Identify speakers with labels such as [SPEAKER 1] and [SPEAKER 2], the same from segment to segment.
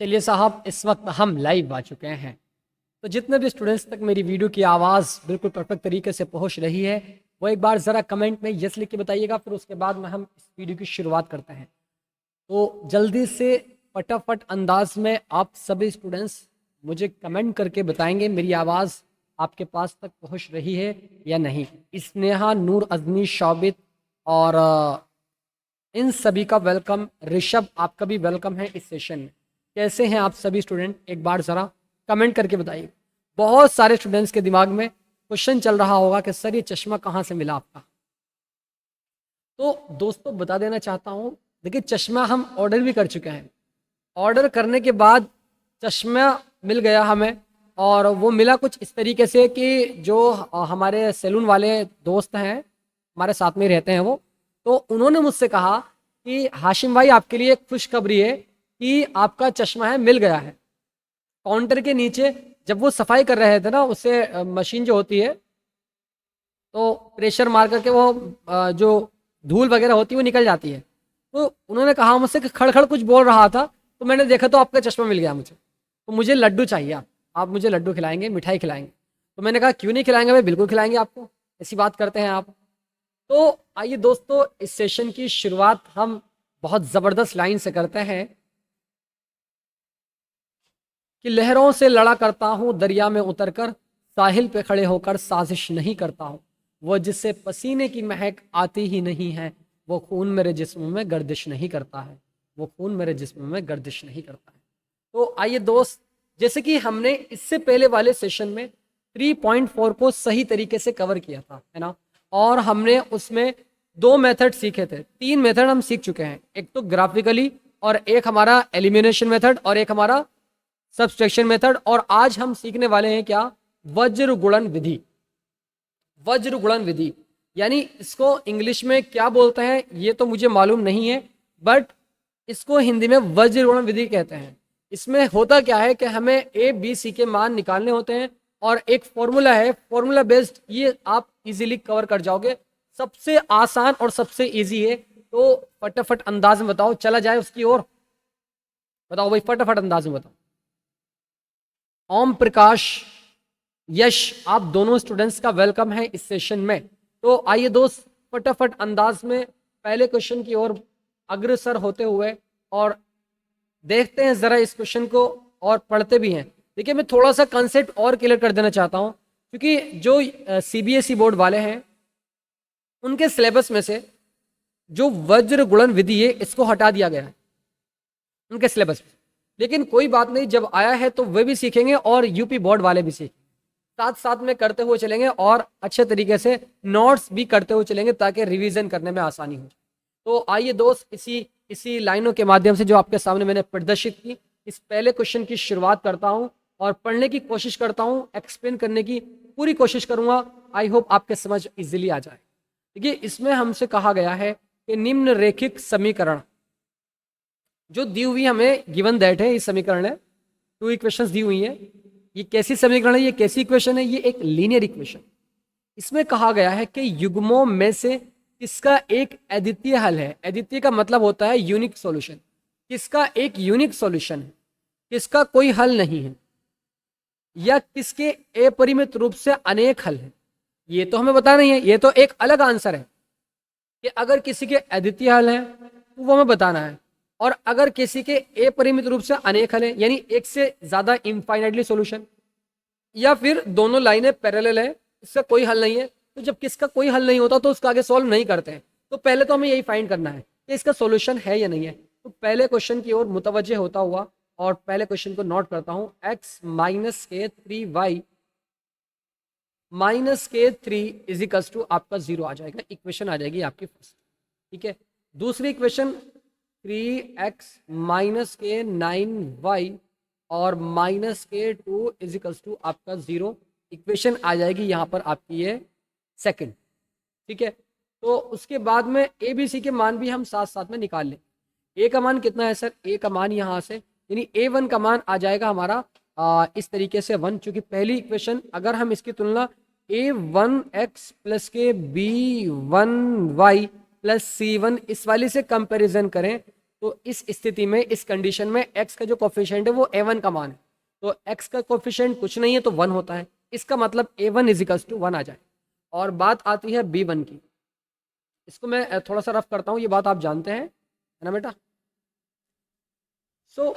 [SPEAKER 1] चलिए साहब, इस वक्त हम लाइव आ चुके हैं। तो जितने भी स्टूडेंट्स तक मेरी वीडियो की आवाज़ बिल्कुल परफेक्ट तरीके से पहुंच रही है, वो एक बार ज़रा कमेंट में यस लिख के बताइएगा। फिर उसके बाद में हम इस वीडियो की शुरुआत करते हैं। तो जल्दी से फटाफट अंदाज में आप सभी स्टूडेंट्स मुझे कमेंट करके बताएंगे मेरी आवाज़ आपके पास तक पहुंच रही है या नहीं। स्नेहा, नूर, अजनी, शौबित और इन सभी का वेलकम। ऋषभ, आपका भी वेलकम है इस सेशन में। कैसे हैं आप सभी स्टूडेंट, एक बार ज़रा कमेंट करके बताइए। बहुत सारे स्टूडेंट्स के दिमाग में क्वेश्चन चल रहा होगा कि सर ये चश्मा कहाँ से मिला आपका। तो दोस्तों बता देना चाहता हूँ, देखिए चश्मा हम ऑर्डर भी कर चुके हैं। ऑर्डर करने के बाद चश्मा मिल गया हमें, और वो मिला कुछ इस तरीके से कि जो हमारे सैलून वाले दोस्त हैं, हमारे साथ में रहते हैं वो, तो उन्होंने मुझसे कहा कि हाशिम भाई आपके लिए एक खुशखबरी है कि आपका चश्मा है मिल गया है। काउंटर के नीचे जब वो सफाई कर रहे थे ना, उससे मशीन जो होती है तो प्रेशर मार करके वो जो धूल वगैरह होती है वो निकल जाती है। तो उन्होंने कहा मुझसे कि खड़खड़ कुछ बोल रहा था, तो मैंने देखा तो आपका चश्मा मिल गया मुझे। तो मुझे लड्डू चाहिए, आप मुझे लड्डू खिलाएंगे, मिठाई खिलाएंगे। तो मैंने कहा क्यों नहीं खिलाएंगे भाई, बिल्कुल खिलाएंगे आपको, ऐसी बात करते हैं आप। तो आइए दोस्तों, इस सेशन की शुरुआत हम बहुत ज़बरदस्त लाइन से करते हैं कि लहरों से लड़ा करता हूँ दरिया में उतरकर, साहिल पे खड़े होकर साजिश नहीं करता हूँ। वो जिससे पसीने की महक आती ही नहीं है, वो खून मेरे जिस्म में गर्दिश नहीं करता है, वो खून मेरे जिस्म में गर्दिश नहीं करता है। तो आइए दोस्त, जैसे कि हमने इससे पहले वाले सेशन में 3.4 को सही तरीके से कवर किया था, है ना, और हमने उसमें 2 मेथड सीखे थे। 3 मेथड हम सीख चुके हैं, एक तो ग्राफिकली, और एक हमारा एलिमिनेशन मेथड, और एक हमारा सब्सट्रैक्शन मेथड। और आज हम सीखने वाले हैं क्या, वज्र गुणन विधि। वज्र गुणन विधि यानी इसको इंग्लिश में क्या बोलते हैं ये तो मुझे मालूम नहीं है, बट इसको हिंदी में वज्र गुणन विधि कहते हैं। इसमें होता क्या है कि हमें ए बी सी के मान निकालने होते हैं, और एक फॉर्मूला है, फॉर्मूला बेस्ड, ये आप इजीली कवर कर जाओगे। सबसे आसान और सबसे इजी है। तो फटाफट अंदाज में बताओ, चला जाए उसकी ओर। बताओ भाई, फटाफट अंदाज में बताओ। ओम प्रकाश, यश, आप दोनों स्टूडेंट्स का वेलकम है इस सेशन में। तो आइए दोस्त, फटाफट अंदाज में पहले क्वेश्चन की ओर अग्रसर होते हुए और देखते हैं जरा इस क्वेश्चन को, और पढ़ते भी हैं। देखिए मैं थोड़ा सा कंसेप्ट और क्लियर कर देना चाहता हूं, क्योंकि जो सीबीएसई बोर्ड वाले हैं उनके सिलेबस में से जो वज्र गुणन विधि है इसको हटा दिया गया है उनके सिलेबस में। लेकिन कोई बात नहीं, जब आया है तो वे भी सीखेंगे और यूपी बोर्ड वाले भी सीखेंगे, साथ साथ में करते हुए चलेंगे और अच्छे तरीके से नोट्स भी करते हुए चलेंगे ताकि रिवीजन करने में आसानी हो। तो आइए दोस्त, इसी लाइनों के माध्यम से जो आपके सामने मैंने प्रदर्शित की, इस पहले क्वेश्चन की शुरुआत करता हूं और पढ़ने की कोशिश करता हूं, एक्सप्लेन करने की पूरी कोशिश करूंगा। आई होप आपके समझ इजीली आ जाए। देखिए इसमें हमसे कहा गया है कि निम्नरेखिक समीकरण जो दी हुई हमें गिवन दैट है, ये समीकरण है, 2 इक्वेशंस दी हुई हैं। ये कैसी समीकरण है, ये कैसी इक्वेशन है, ये एक लीनियर इक्वेशन। इसमें कहा गया है कि युग्मों में से किसका एक अद्वितीय हल है। अद्वितीय का मतलब होता है यूनिक सॉल्यूशन। किसका एक यूनिक सॉल्यूशन है, किसका कोई हल नहीं है, या किसके अपरिमित रूप से अनेक हल है, ये तो हमें बताना नहीं है। ये तो एक अलग आंसर है कि अगर किसी के अद्वितीय हल है तो वो हमें बताना है, और अगर किसी के अपरिमित रूप से अनेक हल है यानी एक से ज्यादा इनफाइनाइटली सॉल्यूशन, या फिर दोनों लाइनें पैरेलल है, इसका कोई हल नहीं है। तो जब किसका कोई हल नहीं होता तो उसका आगे सॉल्व नहीं करते हैं। तो पहले तो हमें यही फाइंड करना है कि इसका सॉल्यूशन है या नहीं है। तो पहले क्वेश्चन की ओर मुतवज्जे होता हुआ और पहले क्वेश्चन को नोट करता हूं, x माइनस के 3y माइनस के 3 इज इक्वल्स टू आपका 0 आ जाएगा। इक्वेशन आ जाएगी आपकी फर्स्ट, ठीक है। दूसरी इक्वेशन 3x माइनस के 9y और माइनस के 2 इज इक्वल्स टू आपका 0। इक्वेशन आ जाएगी यहाँ पर आपकी ये सेकंड, ठीक है। तो उसके बाद में ए बी सी के मान भी हम साथ साथ में निकाल लें। ए का मान कितना है सर, ए का मान यहाँ से यानी A1 का मान आ जाएगा हमारा इस तरीके से 1, चूंकि पहली इक्वेशन अगर हम इसकी तुलना A1x प्लस के B1y प्लस C1 इस वाली से कंपैरिजन करें तो इस स्थिति में, इस कंडीशन में x का जो कोफिशिएंट है वो a1 का मान है, तो x का कोफिशिएंट कुछ नहीं है तो 1 होता है, इसका मतलब a1 इजिकल्स टू 1 आ जाए। और बात आती है b1 की, इसको मैं थोड़ा सा रफ करता हूँ, ये बात आप जानते हैं, है ना बेटा। सो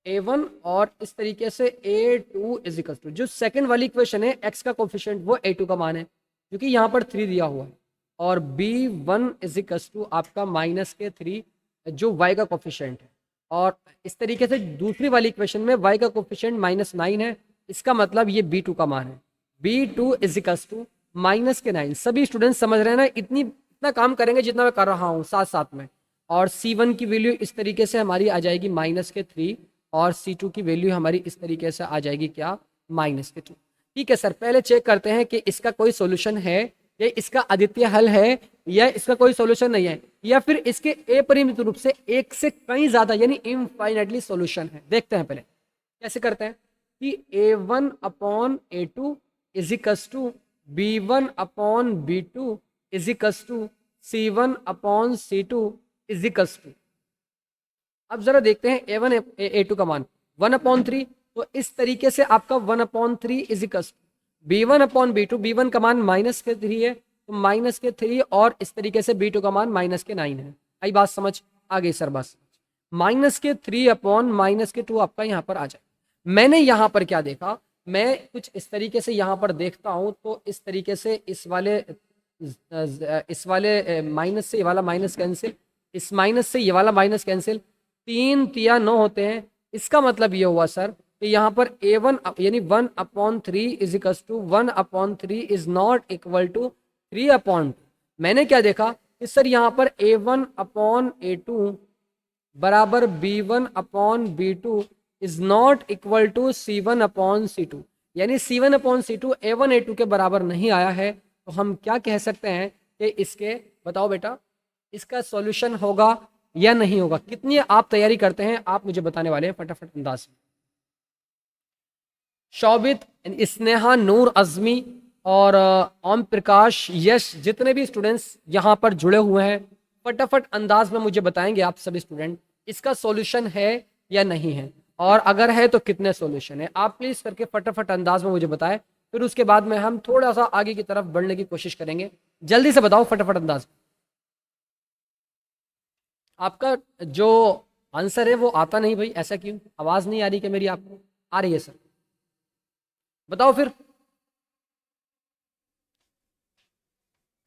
[SPEAKER 1] a1 और इस तरीके से a2 इजिकल्स टू, जो सेकंड वाली इक्वेशन है x का कोफिशिएंट वो a2 का मान है, क्योंकि यहाँ पर 3 दिया हुआ है, और b1 इजिकल्स टू आपका -3 जो y का कोफिशिएंट है। और इस तरीके से दूसरी वाली इक्वेशन में y का कोफिशिएंट -9 है, इसका मतलब ये b2 का मान है, b2 इजिकल्स टू -9। सभी स्टूडेंट्स समझ रहे हैं ना, इतना काम करेंगे जितना मैं कर रहा हूँ साथ साथ में। और C1 की वैल्यू इस तरीके से हमारी आ जाएगी -3, और C2 की वैल्यू हमारी इस तरीके से आ जाएगी क्या, -2। ठीक है सर, पहले चेक करते हैं कि इसका कोई सॉल्यूशन है, या इसका अद्वितीय हल है, या इसका कोई सॉल्यूशन नहीं है, या फिर इसके अपरिमित रूप से एक से कहीं ज्यादा यानी इनफाइनाइटली सॉल्यूशन है। देखते हैं पहले कैसे करते हैं कि a1 upon a2 equals to b1 upon b2 equals to c1 upon c2 equals to. अब जरा देखते हैं a1 a2 का मान 1/3, तो इस तरीके से आपका 1/3 equals to b1 upon b2, b1 का मान -3 है तो -3, और इस तरीके से b2 का मान -9 है। आई बात समझ, आ गई सर बात समझ। -3 अपॉन -2 आपका यहाँ पर आ जाए। मैंने यहाँ पर क्या देखा, मैं कुछ इस तरीके से यहाँ पर देखता हूँ, तो इस तरीके से इस वाले माइनस से ये वाला माइनस कैंसिल, इस माइनस से ये वाला माइनस कैंसिल, 3 तिया 9 होते हैं। इसका मतलब ये हुआ सर कि यहाँ पर a1 यानी 1/3 equals to 1/3 is not equal to 3/2। मैंने क्या देखा कि सर यहाँ पर a1/a2 बराबर b1/b2 is not equal to c1/c2, यानी c1/c2 a1 a2 के बराबर नहीं आया है। तो हम क्या कह सकते हैं कि इसके, बताओ बेटा, इसका सॉल्यूशन होगा या नहीं होगा? कितनी आप तैयारी करते हैं आप मुझे बताने वाले हैं फटाफट अंदाज में। शौबित, स्नेहा, नूर, अजमी और ओम प्रकाश, यश, जितने भी स्टूडेंट्स यहाँ पर जुड़े हुए हैं, फटाफट अंदाज में मुझे बताएंगे आप सभी स्टूडेंट इसका सॉल्यूशन है या नहीं है, और अगर है तो कितने सॉल्यूशन है। आप प्लीज करके फटाफट अंदाज में मुझे बताएं, फिर उसके बाद में हम थोड़ा सा आगे की तरफ बढ़ने की कोशिश करेंगे। जल्दी से बताओ फटाफट अंदाज। आपका जो आंसर है वो आता नहीं भाई, ऐसा क्यों? आवाज नहीं आ रही क्या मेरी? आपको आ रही है सर, बताओ फिर।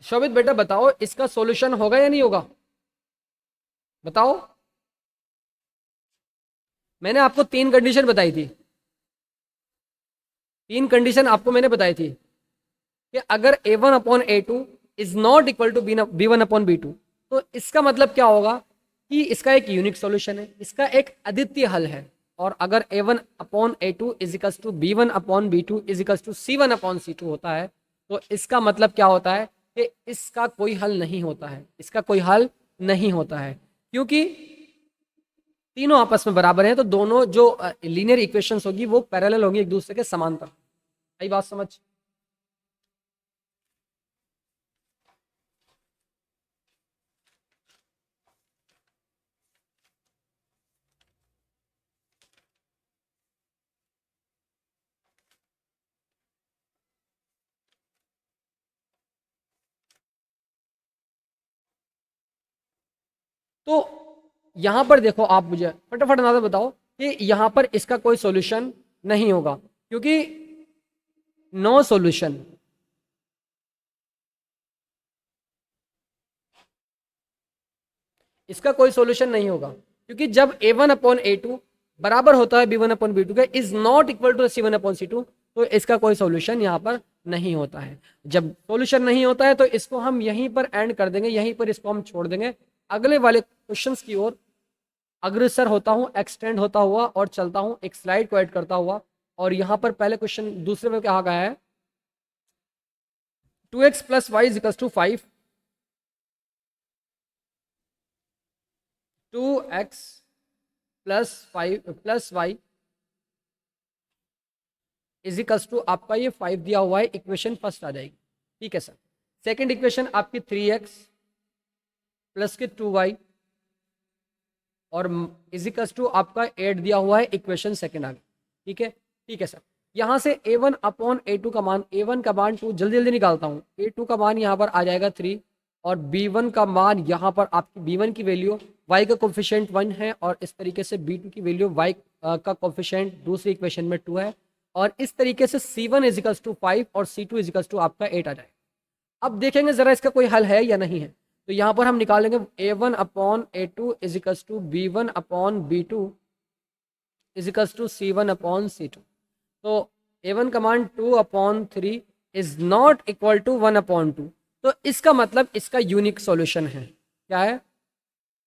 [SPEAKER 1] शोभित बेटा बताओ, इसका सॉल्यूशन होगा या नहीं होगा? बताओ। मैंने आपको 3 कंडीशन बताई थी, 3 कंडीशन आपको मैंने बताई थी कि अगर a1/a2 is not equal to b1/b2, तो इसका मतलब क्या होगा कि इसका एक यूनिक सॉल्यूशन है, इसका एक अद्वितीय हल है। और अगर a1/a2 equals to b1/b2 equals to c1/c2 होता है, तो इसका मतलब क्या होता है कि इसका कोई हल नहीं होता है, इसका कोई हल नहीं होता है, क्योंकि तीनों आपस में बराबर हैं। तो दोनों जो लीनियर इक्वेशंस होगी वो पैरेलल होंगी एक दूसरे के समांतर। आई बात समझ? तो यहां पर देखो, आप मुझे फटाफट अंदाजा बताओ कि यहां पर इसका कोई सॉल्यूशन नहीं होगा, क्योंकि नो सॉल्यूशन। इसका कोई सॉल्यूशन नहीं होगा, क्योंकि जब a1/a2 बराबर होता है b1/b2 का, is not equal to c1/c2, तो इसका कोई सॉल्यूशन यहाँ पर नहीं होता है। जब सॉल्यूशन नहीं होता है तो इसको हम यहीं पर एंड कर देंगे, यहीं पर इसको हम छोड़ देंगे। अगले वाले क्वेश्चंस की ओर अग्रसर होता हूँ, एक्सटेंड होता हुआ और चलता हूँ, एक स्लाइड को ऐड करता हुआ। और यहाँ पर पहले क्वेश्चन दूसरे में क्या गया है, 2x + y = 5, 2x + 5 + y = आपका ये 5 दिया हुआ है, इक्वेशन फर्स्ट आ जाएगी। ठीक है सर। सेकंड इक्वेशन आपकी 3x + 2y और इजिकल्स टू आपका 8 दिया हुआ है, इक्वेशन सेकंड आगे। ठीक है, ठीक है सर। यहाँ से a1 अपॉन a2 का मान, a1 का मान 2 जल्दी जल्दी निकालता हूँ, a2 का मान यहाँ पर आ जाएगा 3 और b1 का मान यहाँ पर आपकी b1 की वैल्यू y का कोफिशिएंट 1 है और इस तरीके से b2 की वैल्यू y का कोफिशिएंट दूसरी इक्वेशन में 2 है और इस तरीके से c1 इजिकल्स टू 5 और c2 इजिकल्स टू आपका 8 आ जाएगा। अब देखेंगे जरा इसका कोई हल है या नहीं है। तो यहाँ पर हम निकालेंगे a1 upon a2 equals to b1 upon b2 equals to c1 upon c2। तो a1 का मान 2 upon 3 is not equal to 1 upon 2। तो इसका मतलब इसका यूनिक सॉल्यूशन है। क्या है?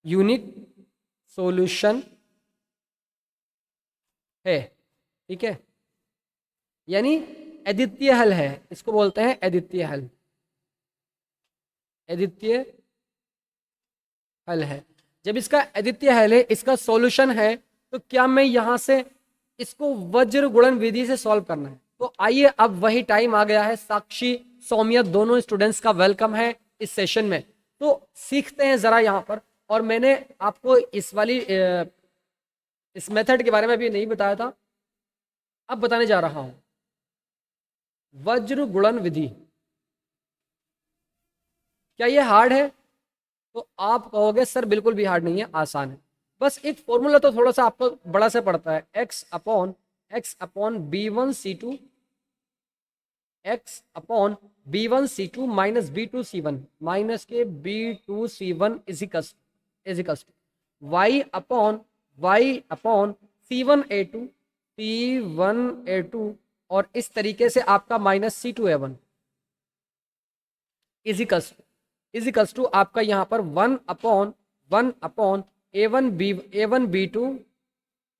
[SPEAKER 1] यूनिक सॉल्यूशन है। ठीक है, यानी अद्वितीय हल है, इसको बोलते हैं अद्वितीय हल। अद्वितीय हल है। जब इसका अद्वितीय हल है, इसका सॉल्यूशन है, तो क्या मैं यहां से इसको वज्र गुणन विधि से सॉल्व करना है? तो आइए, अब वही टाइम आ गया है। साक्षी, सौम्य दोनों स्टूडेंट्स का वेलकम है इस सेशन में। तो सीखते हैं जरा यहाँ पर। और मैंने आपको इस मेथड के बारे में अभी नहीं बताया था, अब बताने जा रहा हूं। वज्र गुणन विधि, क्या ये हार्ड है? तो आप कहोगे सर बिल्कुल भी हार्ड नहीं है, आसान है। बस एक फॉर्मूला तो थोड़ा सा आपको बड़ा से पड़ता है, x upon b1c2 x upon b1c2 minus b2c1 minus के b2c1 इजिकल्स y अपॉन c1a2 और इस तरीके से आपका माइनस c2a1 इजिकल्स टू आपका यहाँ पर 1 अपॉन a1 b2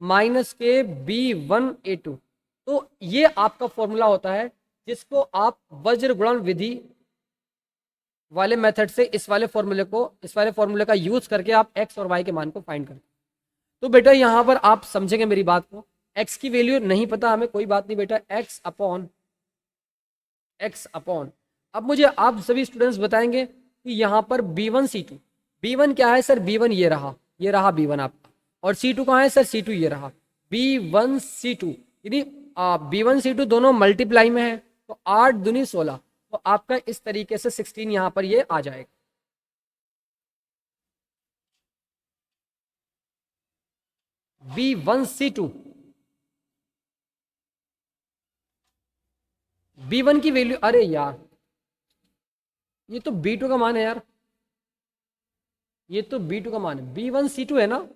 [SPEAKER 1] माइनस के b1a2। तो ये आपका फॉर्मूला होता है जिसको आप वज्र गुणन विधि वाले मेथड से इस वाले फॉर्मूले का यूज करके आप x और y के मान को फाइंड करते। तो बेटा यहाँ पर आप समझेंगे मेरी बात को। x की वैल्यू नहीं पता हमें, कोई बात नहीं बेटा, x अपॉन अब मुझे आप सभी स्टूडेंट्स बताएंगे कि यहाँ पर b1c2, b1 क्या है सर? b1 ये रहा b1 आपका, और c2 कहाँ है सर? c2 ये रहा। b1c2 यानी b1c2 दोनों मल्टीप्लाई में है, तो 8 दूनी 16, तो आपका इस तरीके से 16 यहाँ पर ये आ जाएगा। b1 की वैल्यू, अरे यार ये तो b2 का मान है यार, ये तो b2 का मान है, b1c2 है ना,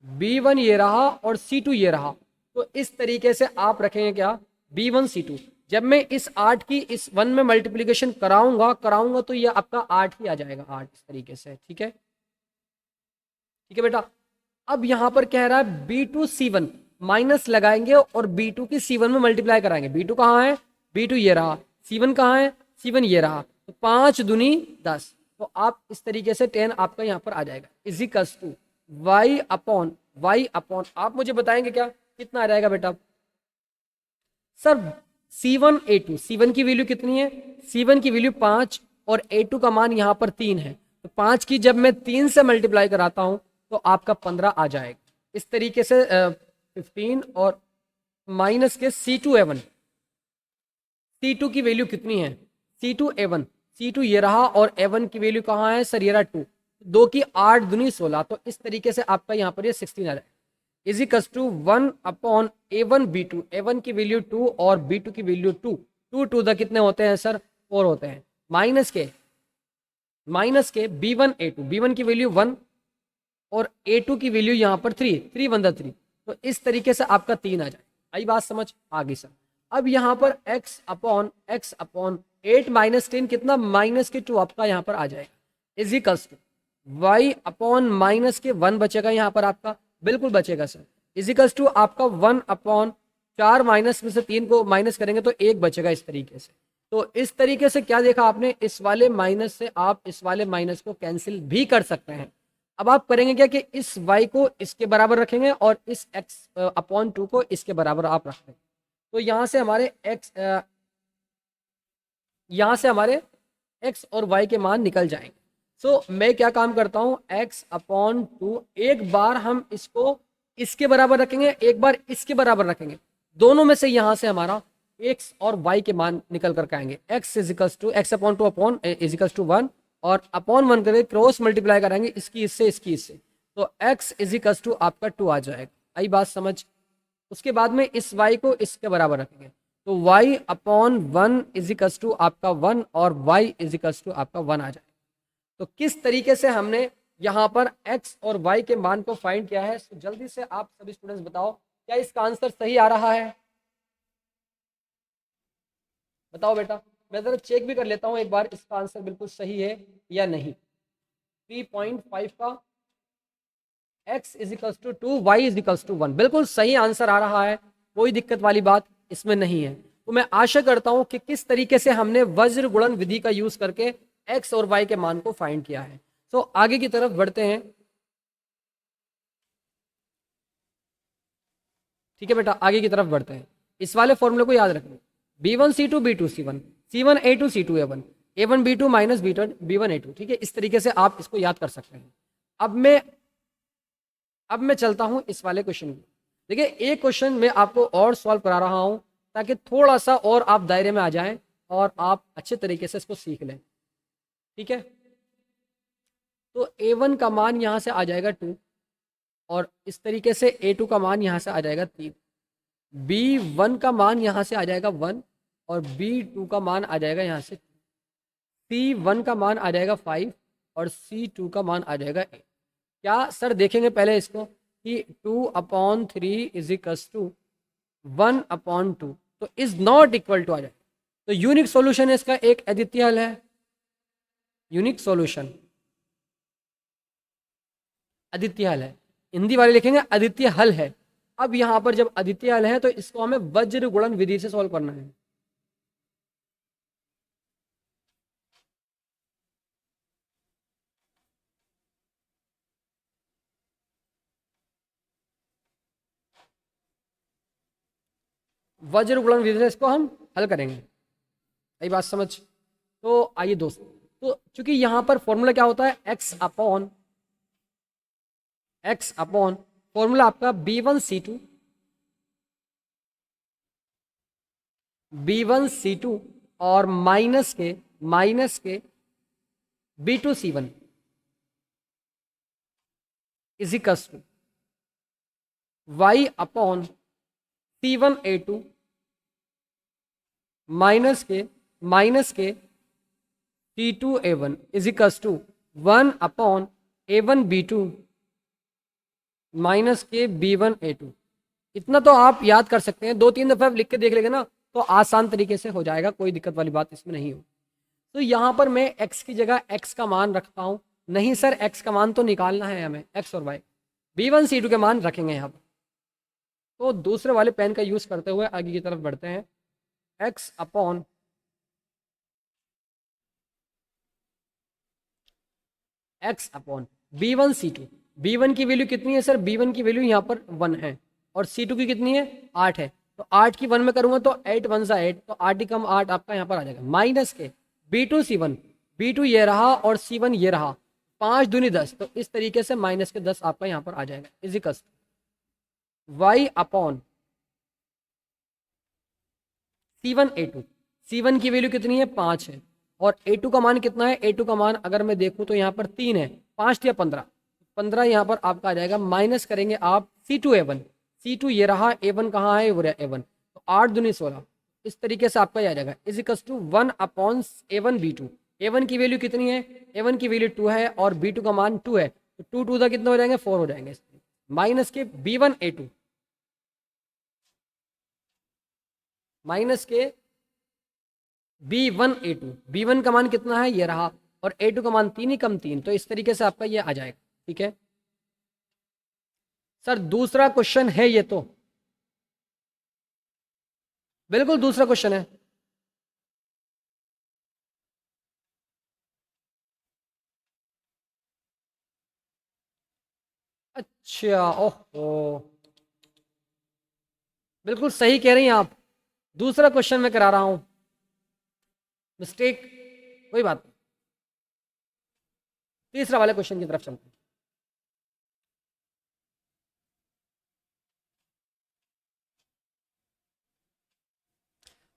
[SPEAKER 1] b1 ये रहा और c2 ये रहा। तो इस तरीके से आप रखेंगे क्या? b1c2। जब मैं इस 8 की इस 1 में मल्टीप्लिकेशन कराऊंगा तो ये आपका 8 ही आ जाएगा, 8 इस तरीके से। ठीक है, ठीक है बेटा। अब यहां पर कह रहा है b2c1 माइनस लगाएंगे और b2 की c1 में मल्टीप्लाई कराएंगे। b2 कहाँ है? b2 ये रहा। c1 कहाँ है? c1 ये रहा। तो 5 दूनी 10, तो आप इस तरीके से 10 आपका यहाँ पर आ जाएगा। इजिकल्स टू y अपॉन आप मुझे बताएंगे क्या कितना आ जाएगा बेटा? सर c1 की वैल्यू कितनी है? c1 की वैल्यू 5 और a2 का मान यहाँ पर 3 है, तो 5 की जब मैं 3 से मल्टीप्लाई कराता हूँ तो आपका 15 आ जाएगा। इस तरीके से 15 और माइनस के c2a1, c2 की वैल्यू कितनी है? c2 ये रहा और a1 की वैल्यू कहाँ है सर? ये रहा 2, 2 की 8 दूनी 16, तो इस तरीके से आपका यहाँ पर ये 16 आ जाएगा। Equals to 1 upon a1 b2, a1 की वैल्यू 2 और b2 की वैल्यू 2, 2 टू द कितने होते हैं सर? 4 होते हैं। माइनस के b1 की वैल्यू 1 और a2 की वैल्यू यहाँ पर 3 1 3, तो इस तरीके से आपका 3 आ जाए। आई बात समझ? आ गई सर। अब यहाँ पर x अपॉन 8 माइनस 10 कितना? माइनस के 2 आपका यहाँ पर आ जाएगा। Equals to y upon minus के 1 बचेगा यहाँ पर आपका, बिल्कुल बचेगा सर। इजिकल्स टू आपका 1 अपॉन 4 माइनस में से 3 को माइनस करेंगे तो 1 बचेगा इस तरीके से। तो इस तरीके से क्या देखा आपने? इस वाले माइनस से आप इस वाले माइनस को कैंसिल भी कर सकते हैं। अब आप करेंगे क्या कि इस y को इसके बराबर रखेंगे और इस x अपॉन 2 को इसके बराबर आप रख देंगे। तो यहाँ से हमारे x और y के मान निकल जाएंगे। मैं क्या काम करता हूँ, x/2, एक बार हम इसको इसके बराबर रखेंगे, एक बार इसके बराबर रखेंगे, दोनों में से यहां से हमारा x और y के मान निकल कर आएंगे। x equals to x/2 upon equals to 1 और अपॉन 1 करके क्रॉस मल्टीप्लाई कराएंगे इसकी इससे इसकी इससे, तो x इजिकल्स टू आपका 2 आ जाएगा। आई बात समझ। उसके बाद में इस y को इसके बराबर रखेंगे, तो y/1 इजिकल्स टू आपका 1 और y इजिकल्स टू आपका 1 आ जाएगा। तो किस तरीके से हमने यहाँ पर x और y के मान को फाइंड किया है, तो जल्दी से आप सभी स्टूडेंट्स बताओ, क्या इसका आंसर सही आ रहा है? बताओ बेटा, मैं जरा चेक भी कर लेता हूँ एक बार इसका आंसर बिल्कुल सही है या नहीं। 3.5 का x equals to 2, y equals to 1, बिल्कुल सही आंसर आ रहा है, कोई दिक्कत वाली बात इसमें नहीं है। तो मैं आशा करता हूं कि किस तरीके से हमने वज्र गुणन विधि का यूज करके x और y के मान को फाइंड किया है। तो आगे की तरफ बढ़ते हैं। ठीक है बेटा, आगे की तरफ बढ़ते हैं। इस वाले फॉर्मूले को याद रखें, b1c2 b2c1 c1a2 c2a1 a1b2 minus b1a2। ठीक है, इस तरीके से आप इसको याद कर सकते हैं। अब मैं चलता हूं इस वाले क्वेश्चन में। देखिए, एक क्वेश्चन मैं आपको और सॉल्व करा रहा हूं ताकि थोड़ा सा और आप दायरे में आ जाएं और आप अच्छे तरीके से इसको सीख लें। ठीक है, तो a1 का मान यहां से आ जाएगा 2 और इस तरीके से a2 का मान यहां से आ जाएगा 3, b1 का मान यहां से आ जाएगा 1 और b2 का मान आ जाएगा यहां से, c1 का मान आ जाएगा 5 और c2 का मान आ जाएगा 8। क्या सर देखेंगे पहले इसको कि 2/3 इजिकल्स टू 1/2, तो इज नॉट इक्वल टू आ जाए, तो यूनिक सॉल्यूशन है इसका, एक अद्वितीय हल है। यूनिक सॉल्यूशन अद्वितीय हल है, हिंदी वाले लिखेंगे अद्वितीय हल है। अब यहां पर जब अद्वितीय हल है तो इसको हमें वज्र गुणन विधि से सॉल्व करना है। वज्र गुणन विधि से इसको हम हल करेंगे। यही बात समझ। तो आइए दोस्तों, तो चूंकि यहां पर फॉर्मूला क्या होता है, x अपॉन फॉर्मूला आपका b1c2 और माइनस के b2c1 equals to y upon c1a2 minus के c2a1 equals to 1/a1b2 minus के b1a2। इतना तो आप याद कर सकते हैं, 2-3 दफा लिख के देख लेंगे ना तो आसान तरीके से हो जाएगा, कोई दिक्कत वाली बात इसमें नहीं हो। तो यहां पर मैं x की जगह x का मान रखता हूं। नहीं सर, x का मान तो निकालना है हमें, x और y, b1c2 के मान रखेंगे यहां पर। तो दूसरे वाले पेन का यूज करते हुए आगे की तरफ बढ़ते हैं। x अपॉन b1c2, b1 की वैल्यू कितनी है सर, b1 की वैल्यू यहाँ पर 1 है और c2 की कितनी है 8 है, तो 8 की 1 में करूंगा तो 8 1 सा 8, तो 8 ही कम 8 आपका यहाँ पर आ जाएगा, माइनस के b2c1, b2 ये रहा और c1 ये रहा, 5 दूनी 10, तो इस तरीके से माइनस के 10 आपका यहाँ पर आ जाएगा, इजिकल्स y अपॉन c1a2, c1 की वैल्यू कितनी है 5 है और a2 का मान कितना है, a2 का मान अगर मैं देखूं तो यहाँ पर 3 है, 5 या 15 यहाँ पर आपका आ जाएगा, माइनस करेंगे आप c2a1, c2 ये रहा, a1 कहाँ है, वो रहा a1, तो 8 दूनी 16, इस तरीके से आपका आ जाएगा, इजिकल्स टू 1/a1b2। a1 की वैल्यू कितनी है, a1 की वैल्यू 2 है और b2 का मान 2 है, तो 2 2 कितने हो जाएंगे 4 हो जाएंगे, माइनस के b1a2 माइनस के b1a2, b1 का मान कितना है ये रहा और a2 का मान 3 ही कम 3, तो इस तरीके से आपका ये आ जाएगा। ठीक है सर, दूसरा क्वेश्चन है ये, तो बिल्कुल दूसरा क्वेश्चन है। अच्छा, ओहो, बिल्कुल सही कह रही हैं आप, दूसरा क्वेश्चन मैं करा रहा हूं, मिस्टेक, कोई बात नहीं। तीसरा वाले क्वेश्चन की तरफ चलते हैं।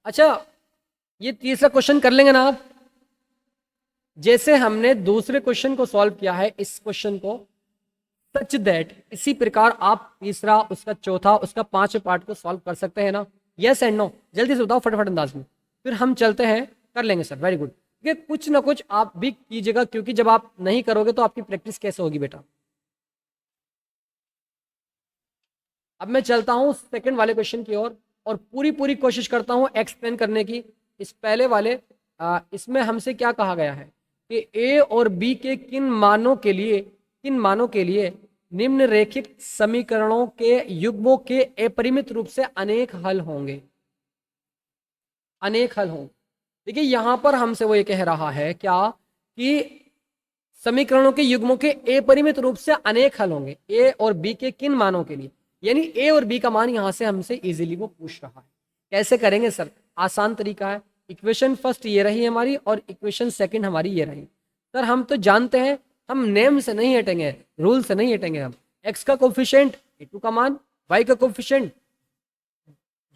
[SPEAKER 1] अच्छा, ये तीसरा क्वेश्चन कर लेंगे ना आप? जैसे हमने दूसरे क्वेश्चन को सॉल्व किया है, इस क्वेश्चन को, सच दैट इसी प्रकार आप तीसरा, उसका चौथा, उसका पांचवें पार्ट को सॉल्व कर सकते हैं ना? यस एंड नो, जल्दी से बताओ फटाफट अंदाज में, फिर हम चलते हैं। कर लेंगे सर, वेरी गुड। ये कुछ ना कुछ आप भी कीजिएगा, क्योंकि जब आप नहीं करोगे तो आपकी प्रैक्टिस कैसे होगी बेटा। अब मैं चलता हूं सेकंड वाले क्वेश्चन की ओर, और पूरी पूरी कोशिश करता हूं एक्सप्लेन करने की। इस पहले वाले इसमें हमसे क्या कहा गया है कि ए और बी के किन मानों के लिए निम्नरेखित समीकरणों के युग्मों के अपरिमित रूप से अनेक हल होंगे। अनेक हल होंगे। देखिए यहां पर हमसे वो ये कह रहा है क्या कि समीकरणों के युग्मों के अपरिमित रूप से अनेक हल होंगे ए और बी के किन मानों के लिए, यानी ए और बी का मान यहां से हमसे इजीली वो पूछ रहा है। कैसे करेंगे सर? आसान तरीका है। इक्वेशन फर्स्ट ये रही हमारी और इक्वेशन सेकंड हमारी ये रही। सर हम तो जानते हैं, हम नेम से नहीं हटेंगे, रूल से नहीं हटेंगे। हम एक्स का कोफिशिएंट ए2 का मान, वाई का कोफिशिएंट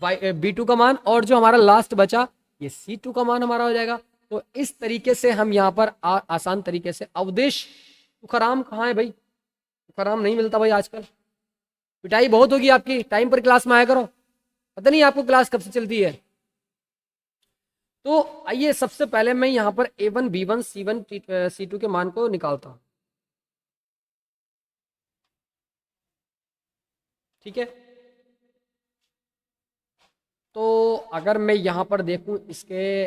[SPEAKER 1] b2 का मान, और जो हमारा लास्ट बचा ये c2 का मान हमारा हो जाएगा। तो इस तरीके से हम यहाँ पर आसान तरीके से अवदेश। तुकाराम कहाँ है भाई? तुकाराम नहीं मिलता भाई आजकल। पिटाई बहुत होगी आपकी, टाइम पर क्लास में आया करो। पता नहीं आपको क्लास कब से चलती है। तो आइए सबसे पहले मैं यहाँ पर a1 b1 c1 c2 के मान को निकालता हूँ। ठीक है, तो अगर मैं यहाँ पर देखूँ, इसके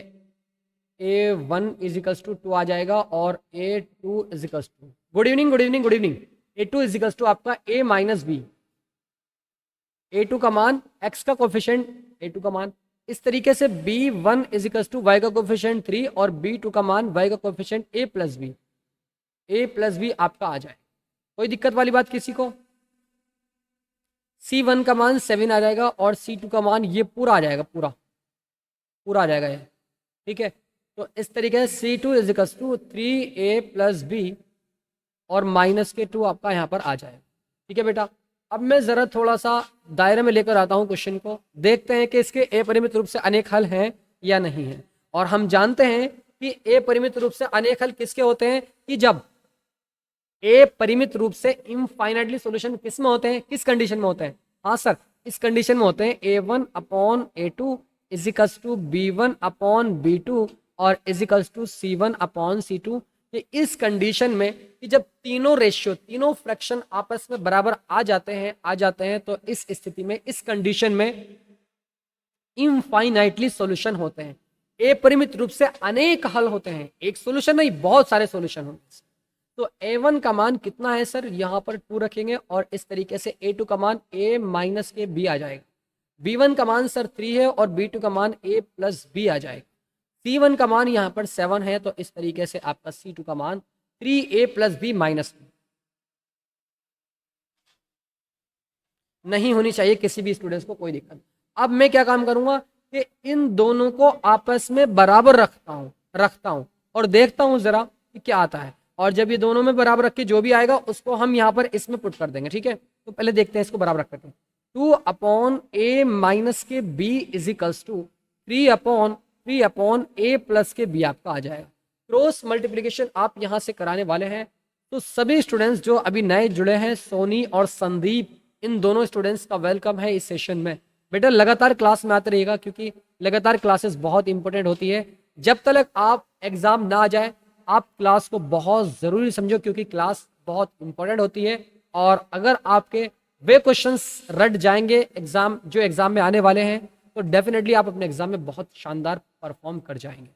[SPEAKER 1] a1 इजिकल्स टू 2 आ जाएगा और a2 equals to, good evening good evening good evening, a2 equals to आपका a माइनस बी, a2 का मान x का कोफिशिएंट a2 का मान। इस तरीके से b1 इजिकल्स टू y का कोफिशिएंट 3 और b2 का मान y का कोफिशिएंट a प्लस बी आपका आ जाए। कोई दिक्कत वाली बात किसी को? c1 का मान 7 आ जाएगा और c2 का मान ये पूरा आ जाएगा, पूरा आ जाएगा ये। ठीक है, तो इस तरीके से c2 equals to 3a plus B और माइनस के 2 आपका यहाँ पर आ जाएगा। ठीक है बेटा, अब मैं ज़रा थोड़ा सा दायरे में लेकर आता हूँ क्वेश्चन को, देखते हैं कि इसके अपरिमित रूप से अनेक हल हैं या नहीं है। और हम जानते हैं कि अपरिमित रूप से अनेक हल किसके होते हैं कि जब अपरिमित रूप से इनफाइनाइटली सॉल्यूशन किस में होते हैं, किस कंडीशन में होते हैं? हाँ सर, इस कंडीशन में होते हैं a1 upon a2 equals to b1 upon b2 और इजिकल्स टू c1 अपॉन c2। कि इस कंडीशन में कि जब तीनों रेशियो, तीनों फ्रैक्शन आपस में बराबर आ जाते हैं, तो इस स्थिति में, इस कंडीशन में इनफाइनाइटली सॉल्यूशन होते हैं। अपरिमित रूप से अनेक हल होते हैं, एक सॉल्यूशन नहीं, बहुत सारे सॉल्यूशन होते हैं। तो a1 का मान कितना है सर? यहाँ पर 2 रखेंगे और इस तरीके से a2 का मान a माइनस के b आ जाएगा। b1 का मान सर 3 है और b2 का मान a प्लस b आ जाएगा। c1 का मान यहाँ पर 7 है, तो इस तरीके से आपका c2 का मान 3a plus b minus b। नहीं होनी चाहिए किसी भी स्टूडेंट्स को कोई दिक्कत। अब मैं क्या काम करूंगा कि इन दोनों को आपस में बराबर रखता हूं और देखता हूं जरा कि क्या आता है। और जब ये दोनों में बराबर रख के जो भी आएगा उसको हम यहाँ पर इसमें पुट कर देंगे। ठीक है, तो पहले देखते हैं इसको बराबर रख करके। 2 अपॉन a माइनस के b equals to 3 upon a plus के b आपका आ जाएगा। क्रॉस मल्टीप्लीकेशन आप यहाँ से कराने वाले हैं। तो सभी स्टूडेंट्स जो अभी नए जुड़े हैं, सोनी और संदीप, इन दोनों स्टूडेंट्स का वेलकम है इस सेशन में। बेटा लगातार क्लास में आते रहिएगा, क्योंकि लगातार क्लासेस बहुत इंपॉर्टेंट होती है। जब तक आप एग्जाम ना आ जाए आप क्लास को बहुत ज़रूरी समझो, क्योंकि क्लास बहुत इंपॉर्टेंट होती है। और अगर आपके वे क्वेश्चंस रट जाएंगे एग्जाम में आने वाले हैं, तो डेफिनेटली आप अपने एग्जाम में बहुत शानदार परफॉर्म कर जाएंगे।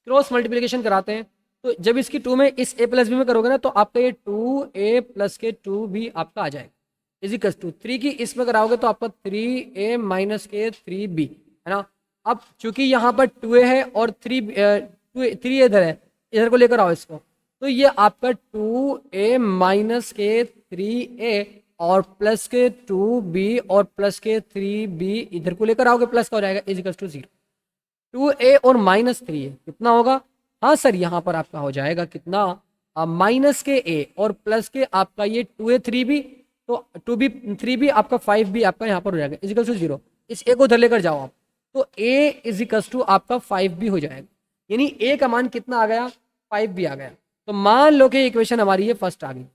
[SPEAKER 1] क्रॉस मल्टीप्लिकेशन कराते हैं, तो जब इसकी 2 में इस a प्लस बी में करोगे ना, तो आपका ये 2a प्लस के 2 भी आपका आ जाएगा इजिकल्स टू 3 की इसमें कराओगे तो आपका 3a माइनस के 3b है ना। अब चूंकि यहाँ पर 2a है और 3 इधर है, इधर को लेकर आओ इसको, तो ये आपका 2a माइनस के 3a और प्लस के 2b और प्लस के 3b इधर को लेकर आओगे, प्लस का हो जाएगा इजिकल्स टू 0। 2a और माइनस 3a कितना होगा? हाँ सर, यहाँ पर आपका हो जाएगा कितना? माइनस के ए और प्लस के आपका ये 2a 3b, तो 2b 3b आपका 5b आपका यहाँ पर हो जाएगा इजिकल टू 0। इस ए को उधर लेकर जाओ आप, तो a इजिकल टू आपका 5b हो जाएगा, यानी a का मान कितना आ गया, 5b आ गया। तो मान लो कि इक्वेशन हमारी ये फर्स्ट आ गई,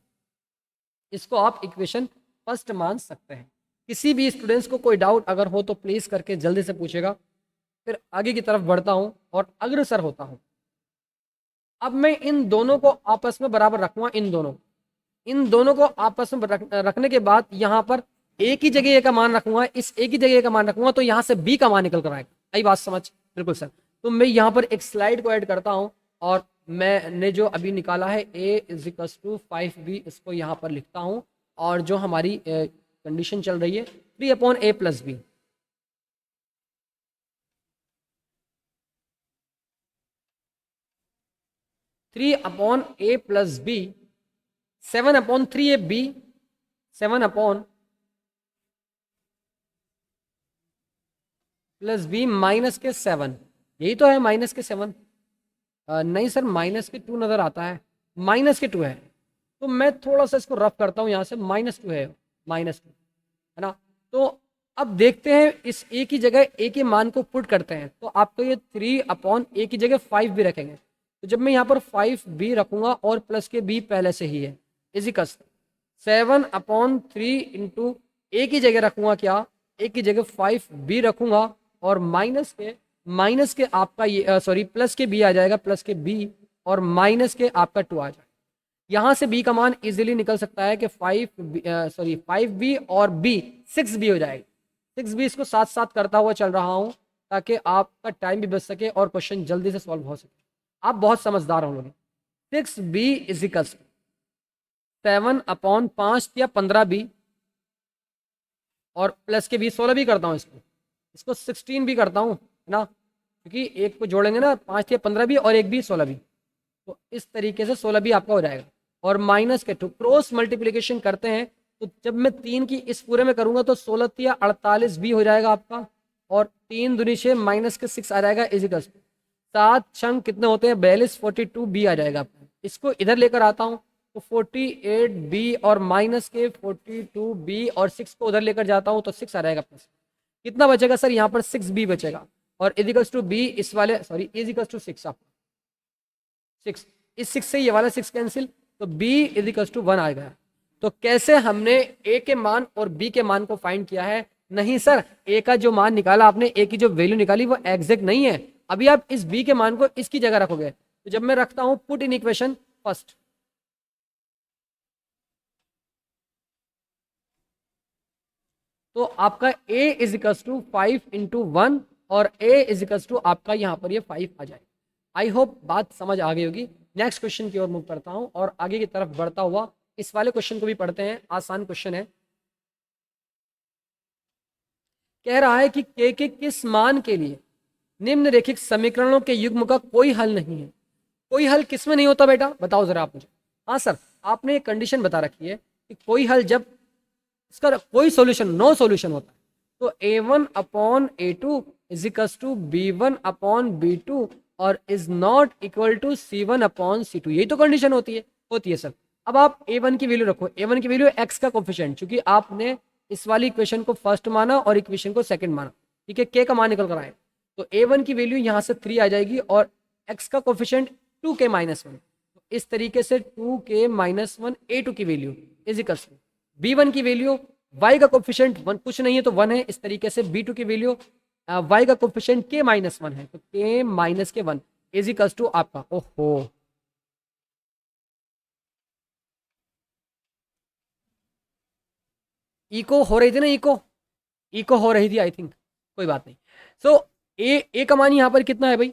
[SPEAKER 1] इसको आप इक्वेशन फर्स्ट मान सकते हैं। किसी भी स्टूडेंट्स को कोई डाउट अगर हो तो प्लीज करके जल्दी से पूछेगा, फिर आगे की तरफ बढ़ता हूं और अग्रसर होता हूं। अब मैं इन दोनों को आपस में बराबर रखूंगा, इन दोनों को आपस में रखने के बाद यहाँ पर एक ही जगह ए का मान रखूंगा, इस एक ही जगह ए का मान रखूंगा, तो यहाँ से बी का मान निकल कर आएगा। आई बात समझ? बिल्कुल सर। तो मैं यहाँ पर एक स्लाइड को ऐड करता हूँ और मैंने जो अभी निकाला है a इजिकल टू 5b, इसको यहाँ पर लिखता हूँ, और जो हमारी कंडीशन चल रही है 3/a plus B. Three upon A plus B, 7/3ab, 7 upon plus B minus के 7, यही तो है माइनस के 7। नहीं सर, माइनस के 2 नज़र आता है, माइनस के 2 है, तो मैं थोड़ा सा इसको रफ करता हूँ, यहाँ से -2 है, -2 है ना। तो अब देखते हैं इस ए की जगह ए के मान को पुट करते हैं, तो आपको ये 3/a की जगह 5 भी रखेंगे। तो जब मैं यहाँ पर 5b रखूंगा और प्लस के b पहले से ही है, इजिकल्स 7/3 इंटू ए की जगह रखूंगा क्या, ए की जगह 5b रखूंगा, और माइनस के आपका ये सॉरी प्लस के b आ जाएगा, प्लस के b और माइनस के आपका 2 आ जाएगा। यहाँ से b का मान इजीली निकल सकता है कि 5b और b 6b हो जाएगा। 6b इसको साथ साथ करता हुआ चल रहा हूँ ताकि आपका टाइम भी बच सके और क्वेश्चन जल्दी से सॉल्व हो सके। आप बहुत समझदार हो लोग। 6b इजिकल 7/5 या 15b, और प्लस के 16 भी करता हूँ, इसको 16 भी करता हूँ ना, क्योंकि एक को जोड़ेंगे ना, 5 या 15 भी और एक भी 16 भी, तो इस तरीके से 16 भी आपका हो जाएगा। और माइनस के 2 क्रॉस मल्टीप्लिकेशन करते हैं, तो जब मैं 3 की इस पूरे में करूंगा तो 16 या 48 भी हो जाएगा आपका, और 3 दूनी 6 माइनस के 6 आ जाएगा इजिकल 7 छंग कितने होते हैं 42, 42 बी आ जाएगा आपका। इसको इधर लेकर आता हूँ तो 48 बी और माइनस के 42 बी और 6 को उधर लेकर जाता हूँ तो 6 आ जाएगा प्लस। कितना बचेगा सर, यहाँ पर 6b बचेगा, और इजिकल्स टू बी इस वाले इजिकल्स टू 6 आपका 6, इस 6 से ये वाला 6 कैंसिल, तो b इजिकल्स टू 1 आ गया। तो कैसे हमने a के मान और b के मान को फाइंड किया है? नहीं सर, a का जो मान निकाला आपने, a की जो वैल्यू निकाली वो एग्जैक्ट नहीं है। अभी आप इस b के मान को इसकी जगह रखोगे, तो जब मैं रखता हूं पुट इन इक्वेशन फर्स्ट, तो आपका a इजिकल्स टू 5 इंटू 1 और a इजिकल्स टू आपका यहाँ पर ये 5 आ जाए। आई होप बात समझ आ गई होगी। नेक्स्ट क्वेश्चन की ओर मूव करता हूँ और आगे की तरफ बढ़ता हुआ इस वाले क्वेश्चन को भी पढ़ते हैं। आसान क्वेश्चन है, कह रहा है कि k के किस मान के लिए निम्नलिखित समीकरणों के युग्म का कोई हल नहीं है। कोई हल किस में नहीं होता बेटा, बताओ जरा आप मुझे। हाँ सर, आपने एक कंडीशन बता रखी है कि कोई हल जब इसका कोई सॉल्यूशन नो सॉल्यूशन होता है, तो a1/a2 इजिकल्स टू b1/b2 और is not equal to c1/c2, यही तो कंडीशन होती है सर। अब आप a1 की वैल्यू रखो, a1 की वैल्यू x का कोफिशिएंट, क्योंकि आपने इस वाली इक्वेशन को फर्स्ट माना और इक्वेशन को सेकंड माना, ठीक है, k का मान निकल कर आए, तो a1 की वैल्यू यहाँ से 3 आ जाएगी और x का कोफिशिएंट 2k-1, तो इस तरीके से 2k-1 a2 की वैल्यू इजिकल्स टू b1 की वैल्यू, y का कोफिशिएंट 1 कुछ नहीं है तो 1 है, इस तरीके से b2 की वैल्यू y का कोफिशिएंट k-1 है, तो k-1 इजिकल्स टू आपका, ओहो इको हो रही थी ना, इको हो रही थी आई थिंक, कोई बात नहीं। सो ए का मान यहाँ पर कितना है भाई,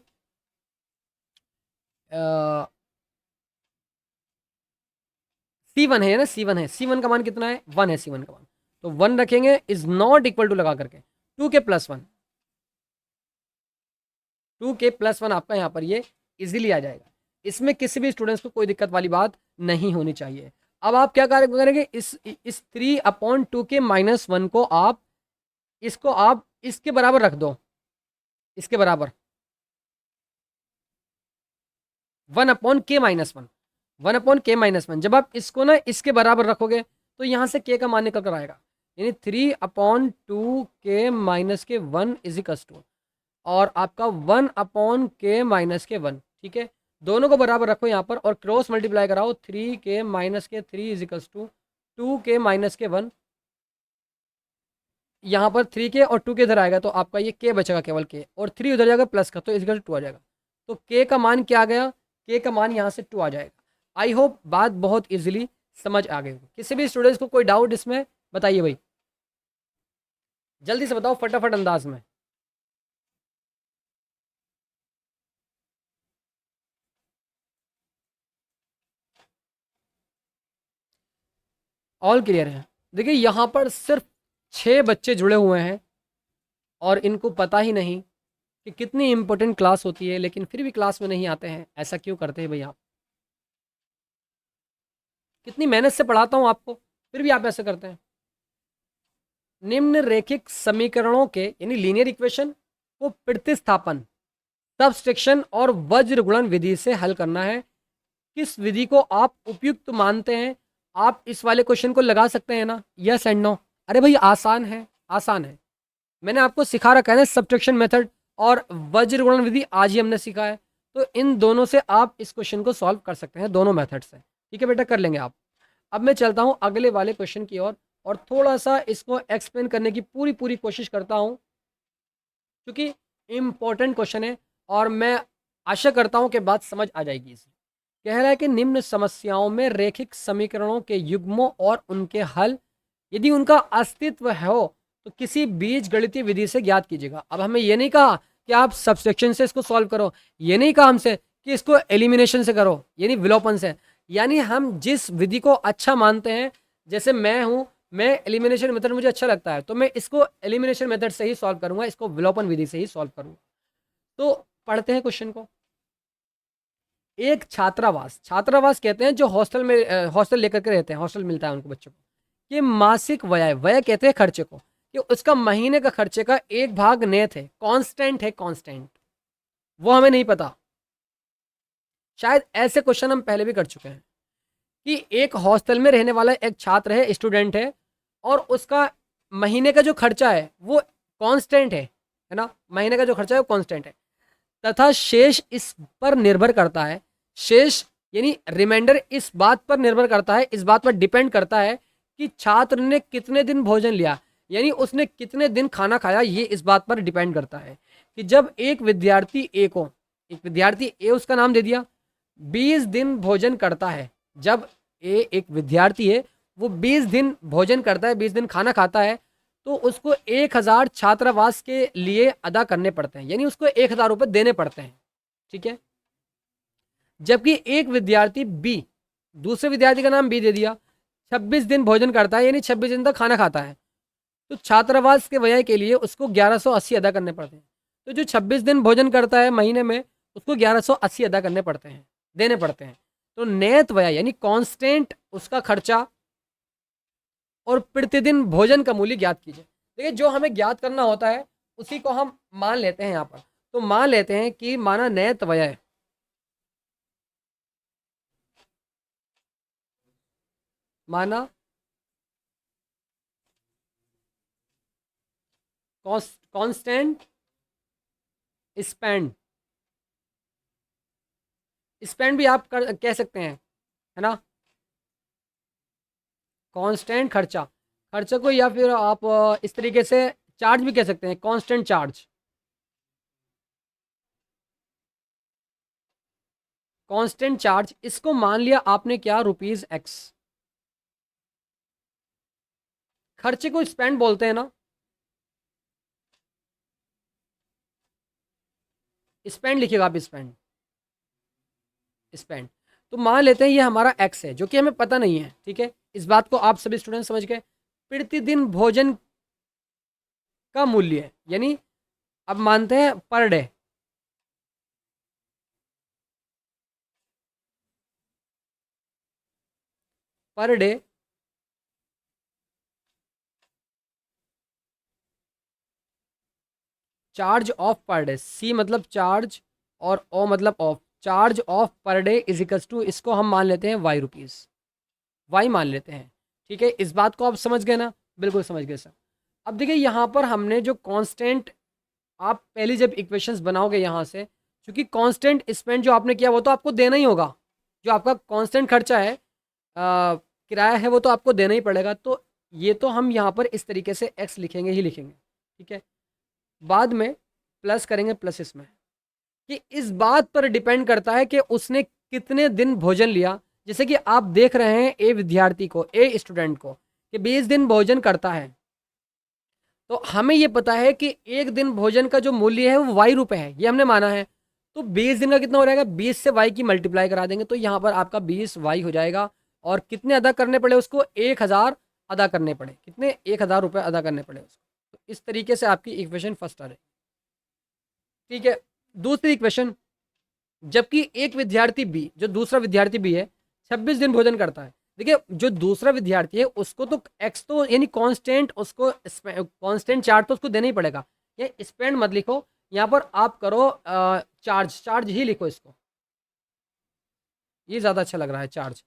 [SPEAKER 1] C1 है ना, C1 का मान कितना है 1 है, C1 का मान, तो 1 रखेंगे, इज नॉट इक्वल टू लगा करके 2k+1, 2k+1 आपका यहाँ पर ये इजीली आ जाएगा। इसमें किसी भी स्टूडेंट्स को कोई दिक्कत वाली बात नहीं होनी चाहिए। अब आप क्या करेंगे, इस 3/2k-1 को आप इसको आप इसके बराबर रख दो, इसके बराबर 1/k-1, 1/k-1। जब आप इसको ना इसके बराबर रखोगे तो यहाँ से k का मान निकल कर आएगा, यानी 3/2k-1 इजिकल्स टू, और आपका 1/k-1, ठीक है। दोनों को बराबर रखो यहाँ पर और क्रॉस मल्टीप्लाई कराओ, 3k-3 इजिकल्स टू 2k-1। यहाँ पर 3k और 2k इधर आएगा तो आपका ये k बचेगा, केवल k, और 3 उधर जाएगा प्लस का, तो इजिकल 2 आ जाएगा। तो k का मान क्या आ गया, k का मान यहाँ से 2 आ जाएगा। आई होप बात बहुत इजीली समझ आ गई। किसी भी स्टूडेंट्स को कोई डाउट इसमें बताइए भाई, जल्दी से बताओ फटाफट अंदाज में। ऑल क्लियर है। देखिए यहाँ पर सिर्फ 6 बच्चे जुड़े हुए हैं और इनको पता ही नहीं कि कितनी इंपॉर्टेंट क्लास होती है, लेकिन फिर भी क्लास में नहीं आते हैं। ऐसा क्यों करते हैं भाई आप? कितनी मेहनत से पढ़ाता हूँ आपको, फिर भी आप ऐसा करते हैं। निम्नरेखिक समीकरणों के यानी लीनियर इक्वेशन को प्रतिस्थापन, सबस्ट्रैक्शन और वज्र गुणन विधि से हल करना है। किस विधि को आप उपयुक्त मानते हैं? आप इस वाले क्वेश्चन को लगा सकते हैं ना, यस एंड नो। अरे भाई आसान है, आसान है। मैंने आपको सिखा रखा है ना सब्ट्रैक्शन मेथड और वज्र गुणन विधि, आज ही हमने सीखा है। तो इन दोनों से आप इस क्वेश्चन को सॉल्व कर सकते हैं, दोनों मेथड से। ठीक है बेटा, कर लेंगे आप। अब मैं चलता हूँ अगले वाले क्वेश्चन की ओर और थोड़ा सा इसको एक्सप्लेन करने की पूरी पूरी कोशिश करता हूँ, क्योंकि इम्पोर्टेंट क्वेश्चन है और मैं आशा करता हूँ कि बात समझ आ जाएगी इसे। कह रहा है कि निम्न समस्याओं में रेखिक समीकरणों के युग्मों और उनके हल, यदि उनका अस्तित्व हो तो किसी बीज गणितीय विधि से ज्ञात कीजिएगा। अब हमें ये नहीं कहा कि आप सब्सट्रैक्शन से इसको सॉल्व करो, ये नहीं कहा हमसे कि इसको एलिमिनेशन से करो यानी विलोपन से। यानी हम जिस विधि को अच्छा मानते हैं, जैसे मैं हूं, मैं एलिमिनेशन मेथड मुझे अच्छा लगता है तो मैं इसको एलिमिनेशन मेथड से ही सॉल्व करूंगा, इसको विलोपन विधि से ही सॉल्व करूंगा। तो पढ़ते हैं क्वेश्चन को। एक छात्रावास, छात्रावास कहते हैं जो हॉस्टल में हॉस्टल लेकर के रहते हैं, हॉस्टल मिलता है उनको बच्चों को। कि मासिक व्यय, व्यय कहते हैं खर्चे को, कि उसका महीने का खर्चे का 1 भाग नियत है, कांस्टेंट है, कांस्टेंट, वो हमें नहीं पता। शायद ऐसे क्वेश्चन हम पहले भी कर चुके हैं कि एक हॉस्टल में रहने वाला एक छात्र है, स्टूडेंट है, और उसका महीने का जो खर्चा है वो कांस्टेंट है ना, महीने का जो खर्चा है वो कांस्टेंट है, तथा शेष इस पर निर्भर करता है। शेष यानी रिमाइंडर इस बात पर निर्भर करता है, इस बात पर डिपेंड करता है कि छात्र ने कितने दिन भोजन लिया, यानी उसने कितने दिन खाना खाया, ये इस बात पर डिपेंड करता है। कि जब एक विद्यार्थी ए को, एक विद्यार्थी ए उसका नाम दे दिया, 20 दिन भोजन करता है, जब ए एक विद्यार्थी है वो 20 दिन भोजन करता है, 20 दिन खाना खाता है, तो उसको 1000 छात्रावास के लिए अदा करने पड़ते हैं, यानी उसको 1000 रुपये देने पड़ते हैं। ठीक है। जबकि एक विद्यार्थी बी, दूसरे विद्यार्थी का नाम बी दे दिया, 26 दिन भोजन करता है, यानी 26 दिन तक खाना खाता है, तो छात्रावास के व्यय के लिए उसको 1180 अदा करने पड़ते हैं। तो जो 26 दिन भोजन करता है महीने में, उसको 1180 अदा करने पड़ते हैं, देने पड़ते हैं। तो नेत व्यय यानी कांस्टेंट उसका खर्चा और प्रतिदिन भोजन का मूल्य ज्ञात कीजिए। देखिए जो हमें ज्ञात करना होता है उसी को हम मान लेते हैं यहाँ पर। तो मान लेते हैं कि माना नेत व्यय, माना कांस्टेंट स्पेंड, स्पेंड भी आप कह सकते हैं, है ना, कांस्टेंट खर्चा, खर्चा को, या फिर आप इस तरीके से चार्ज भी कह सकते हैं, कांस्टेंट चार्ज, कांस्टेंट चार्ज। इसको मान लिया आपने क्या, ₹X। खर्चे को स्पेंड बोलते हैं ना, स्पेंड लिखिएगा आप, स्पेंड, स्पेंड। तो मान लेते हैं ये हमारा एक्स है जो कि हमें पता नहीं है। ठीक है, इस बात को आप सभी स्टूडेंट समझ गए। प्रतिदिन भोजन का मूल्य यानी अब मानते हैं per day, per day charge of per day, C मतलब चार्ज और ओ मतलब of, charge of per day is equals to, इसको हम मान लेते हैं वाई रुपीज़, वाई मान लेते हैं। ठीक है, इस बात को आप समझ गए ना? बिल्कुल समझ गए सर। अब देखिए यहाँ पर हमने जो कांस्टेंट, आप पहली जब इक्वेशंस बनाओगे यहाँ से, क्योंकि कांस्टेंट स्पेंड जो आपने किया वो तो आपको देना ही होगा, जो आपका कांस्टेंट खर्चा है, किराया है, वो तो आपको देना ही पड़ेगा। तो ये तो हम यहाँ पर इस तरीके से एक्स लिखेंगे ही लिखेंगे। ठीक है, बाद में प्लस करेंगे प्लस इसमें, कि इस बात पर डिपेंड करता है कि उसने कितने दिन भोजन लिया। जैसे कि आप देख रहे हैं ए विद्यार्थी को, ए स्टूडेंट को, कि 20 दिन भोजन करता है, तो हमें ये पता है कि एक दिन भोजन का जो मूल्य है वो वाई रुपए है, ये हमने माना है। तो 20 दिन का कितना हो जाएगा, 20 से वाई की मल्टीप्लाई करा देंगे, तो यहाँ पर आपका 20 वाई हो जाएगा। और कितने अदा करने पड़े उसको, 1000 अदा करने पड़े, कितने, 1000 रुपये अदा करने पड़े उसको। तो इस तरीके से आपकी इक्वेशन फर्स्ट आ रही। ठीक है, दूसरी इक्वेशन, जबकि एक विद्यार्थी बी, जो दूसरा विद्यार्थी बी है, 26 दिन भोजन करता है। देखिए जो दूसरा विद्यार्थी है उसको तो एक्स तो यानी कांस्टेंट, उसको कांस्टेंट चार्ज तो उसको देना ही पड़ेगा। ये स्पेंड मत लिखो, यहाँ पर आप करो चार्ज, चार्ज ही लिखो इसको, ये ज़्यादा अच्छा लग रहा है, चार्ज।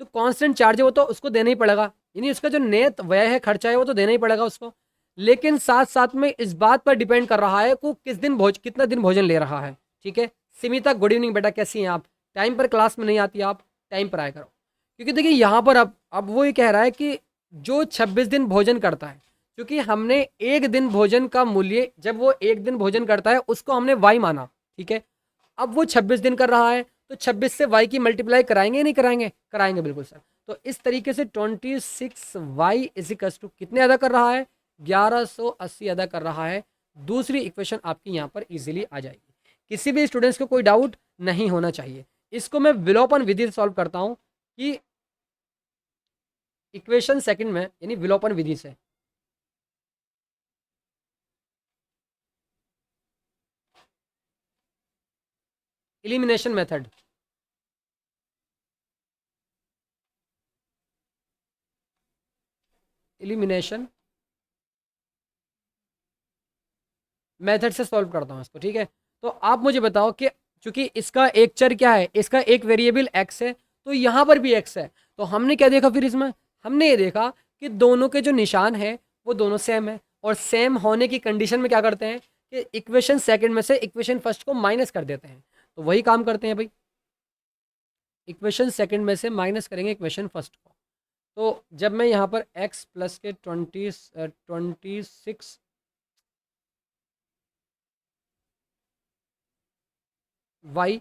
[SPEAKER 1] तो कांस्टेंट चार्ज है वो तो उसको देना ही पड़ेगा, यानी उसका जो नेत व्यय है, खर्चा है, वो तो देना ही पड़ेगा उसको। लेकिन साथ साथ में इस बात पर डिपेंड कर रहा है कि किस दिन कितना दिन भोजन ले रहा है। ठीक है, सिमिता गुड इवनिंग बेटा, कैसी हैं आप? टाइम पर क्लास में नहीं आती आप, टाइम पर आया करो। क्योंकि देखिए यहाँ पर अब वो ये कह रहा है कि जो 26 दिन भोजन करता है, क्योंकि हमने एक दिन भोजन का मूल्य, जब वो एक दिन भोजन करता है उसको हमने वाई माना। ठीक है, अब वो 26 दिन कर रहा है, तो 26 से वाई की मल्टीप्लाई कराएंगे या नहीं कराएंगे? कराएंगे, बिल्कुल सर। तो इस तरीके से 26 वाई इजिकल्स टू कितने अदा कर रहा है, 1180 अदा कर रहा है। दूसरी इक्वेशन आपकी यहाँ पर इजीली आ जाएगी, किसी भी स्टूडेंट्स को कोई डाउट नहीं होना चाहिए। इसको मैं विलोपन विधि से सॉल्व करता हूँ, कि इक्वेशन सेकंड में, यानी विलोपन विधि से। एलिमिनेशन मेथड, एलिमिनेशन मेथड से सॉल्व करता हूँ इसको। ठीक है, तो आप मुझे बताओ कि चूंकि इसका एक चर क्या है, इसका एक वेरिएबल एक्स है, तो यहाँ पर भी एक्स है। तो हमने क्या देखा फिर इसमें, हमने ये देखा कि दोनों के जो निशान है वो दोनों सेम है, और सेम होने की कंडीशन में क्या करते हैं कि इक्वेशन सेकंड में से इक्वेशन फर्स्ट को माइनस कर देते हैं। तो वही काम करते हैं भाई, इक्वेशन सेकंड में से माइनस करेंगे इक्वेशन फर्स्ट को। तो जब मैं यहाँ पर x प्लस के 26 वाई,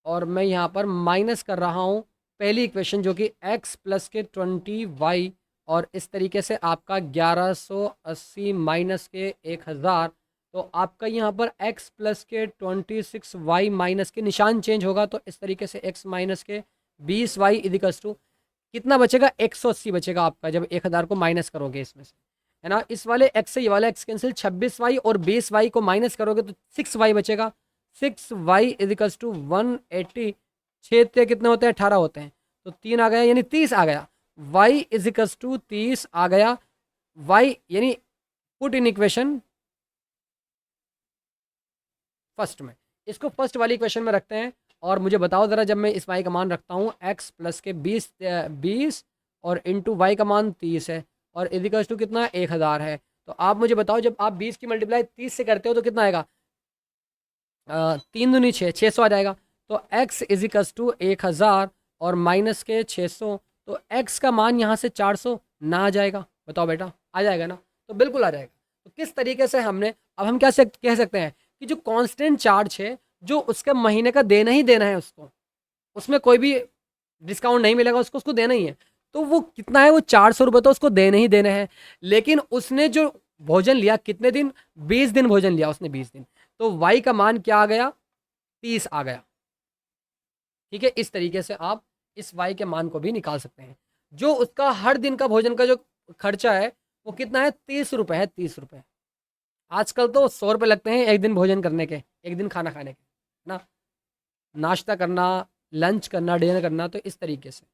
[SPEAKER 1] और मैं यहाँ पर माइनस कर रहा हूँ पहली इक्वेशन जो कि x प्लस के 20 वाई, और इस तरीके से आपका 1180 माइनस के 1000, तो आपका यहाँ पर x प्लस के 26 वाई माइनस के निशान चेंज होगा, तो इस तरीके से x माइनस के 20 वाई इजिकल्स टू कितना बचेगा, 180 बचेगा आपका, जब 1000 को माइनस करोगे इसमें से, है ना। इस वाले x से ये वाला x कैंसिल, 26 वाई और 20 वाई को माइनस करोगे तो 6 वाई बचेगा। 6 वाई इजिकल्स टू 180, 6 कितने होते हैं, 18 होते हैं, तो 3 आ गया, यानी 30 आ गया। y इजिकल्स टू 30 आ गया। y यानी पुट इन इक्वेशन फर्स्ट में, इसको फर्स्ट वाली इक्वेशन में रखते हैं। और मुझे बताओ ज़रा, जब मैं इस y का मान रखता हूँ x प्लस के 20 और इंटू वाई का मान 30 है, और इजिकल्स टू कितना, 1000 है। तो आप मुझे बताओ, जब आप 20 की मल्टीप्लाई 30 से करते हो तो कितना आएगा, 3 दूनी 6, 600 आ जाएगा। तो x इजिकल्स टू 1000 और माइनस के 600, तो x का मान यहाँ से 400 ना आ जाएगा? बताओ बेटा, आ जाएगा ना? तो बिल्कुल आ जाएगा। तो किस तरीके से हमने, अब हम क्या कह सकते हैं कि जो कांस्टेंट चार्ज है, जो उसका महीने का देना ही देना है उसको, उसमें कोई भी डिस्काउंट नहीं मिलेगा उसको, उसको देना ही है। तो वो कितना है, वो 400 रुपये तो उसको देने ही देने हैं। लेकिन उसने जो भोजन लिया कितने दिन, 20 दिन भोजन लिया उसने, 20 दिन, तो y का मान क्या आ गया, 30 आ गया। ठीक है, इस तरीके से आप इस y के मान को भी निकाल सकते हैं। जो उसका हर दिन का भोजन का जो खर्चा है वो कितना है, 30 रुपये है, 30 रुपये। आजकल तो 100 रुपये लगते हैं एक दिन भोजन करने के, एक दिन खाना खाने के ना, नाश्ता करना, लंच करना, डिनर करना। तो इस तरीके से,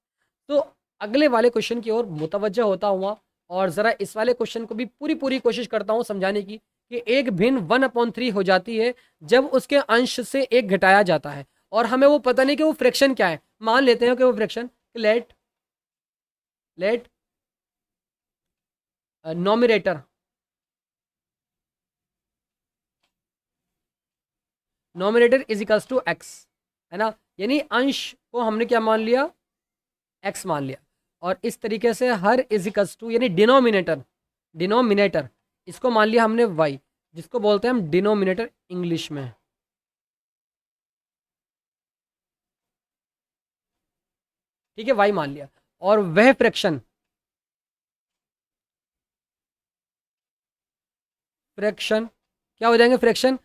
[SPEAKER 1] तो अगले वाले क्वेश्चन की ओर मुतवज्जह होता हुआ, और ज़रा इस वाले क्वेश्चन को भी पूरी कोशिश करता हूँ समझाने की, कि एक भिन्न 1/3 हो जाती है जब उसके अंश से एक घटाया जाता है। और हमें वो पता नहीं कि वो फ्रैक्शन क्या है। मान लेते हैं कि वो fraction let let nominator nominator is equals to X, है ना, यानी अंश को हमने क्या मान लिया, एक्स मान लिया। और इस तरीके से हर इज इक्वल्स टू यानी डिनोमिनेटर डिनोमिनेटर इसको मान लिया हमने वाई, जिसको बोलते हैं हम डिनोमिनेटर इंग्लिश में। ठीक है, वाई मान लिया। और वह फ्रैक्शन फ्रैक्शन क्या हो जाएंगे, फ्रैक्शन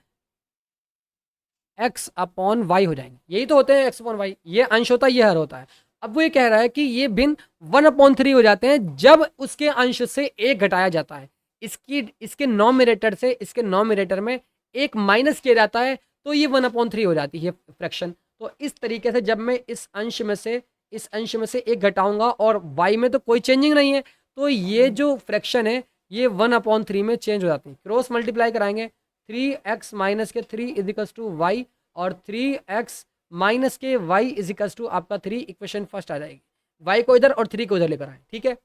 [SPEAKER 1] एक्स अपॉन वाई हो जाएंगे। यही तो होते हैं एक्स अपॉन वाई, ये अंश होता है, ये हर होता है। अब वो ये कह रहा है कि ये भिन्न 1/3 हो जाते हैं जब उसके अंश से एक घटाया जाता है। इसके नॉमिनेटर से इसके नॉमिनेटर में एक माइनस किया जाता है, तो ये 1/3 हो जाती है फ्रैक्शन। तो इस तरीके से जब मैं इस अंश में से एक घटाऊंगा और वाई में तो कोई चेंजिंग नहीं है, तो ये जो फ्रैक्शन है ये 1/3 में चेंज हो जाती है। क्रॉस मल्टीप्लाई कराएंगे, 3x माइनस के 3 इजिकल्स टू वाई और 3x माइनस के y इजिकल्स टू आपका 3, इक्वेशन फर्स्ट आ जाएगी। y को इधर और 3 को इधर लेकर आए, ठीक है।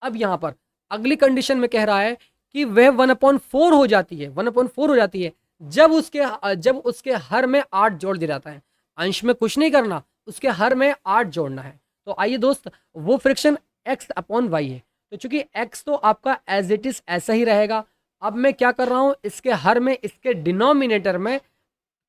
[SPEAKER 1] अब यहाँ पर अगली कंडीशन में कह रहा है कि वह 1/4 हो जाती है, 1/4 हो जाती है जब उसके हर में 8 जोड़ दिया जाता है। अंश में कुछ नहीं करना, उसके हर में 8 जोड़ना है। तो आइए दोस्त, वो फ्रिक्शन x अपॉन वाई है, तो चूंकि x तो आपका एज इट इज ऐसा ही रहेगा। अब मैं क्या कर रहा हूं, इसके हर में इसके डिनोमिनेटर में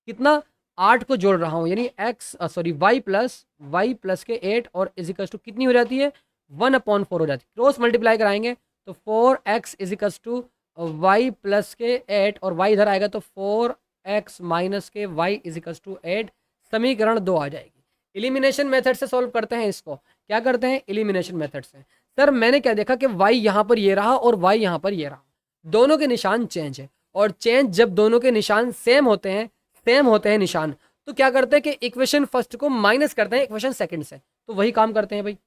[SPEAKER 1] कितना 8 को जोड़ रहा हूं, यानी वाई प्लस के 8 और इजिकल्स टू कितनी हो जाती है, 1/4 हो जाती है। क्रॉस मल्टीप्लाई कराएंगे तो 4x equals to Y plus के 8 और y इधर आएगा तो 4x माइनस के y इजिकल्स टू 8, समीकरण 2 आ जाएगी। एलिमिनेशन मेथड से सॉल्व करते हैं इसको। क्या करते हैं, एलिमिनेशन मेथड से। सर मैंने क्या देखा कि y यहाँ पर ये रहा और y यहाँ पर ये रहा, दोनों के निशान चेंज है। और चेंज जब दोनों के निशान सेम होते हैं निशान, तो क्या करते हैं कि इक्वेशन फर्स्ट को माइनस करते हैं इक्वेशन सेकंड से। तो वही काम करते हैं भाई।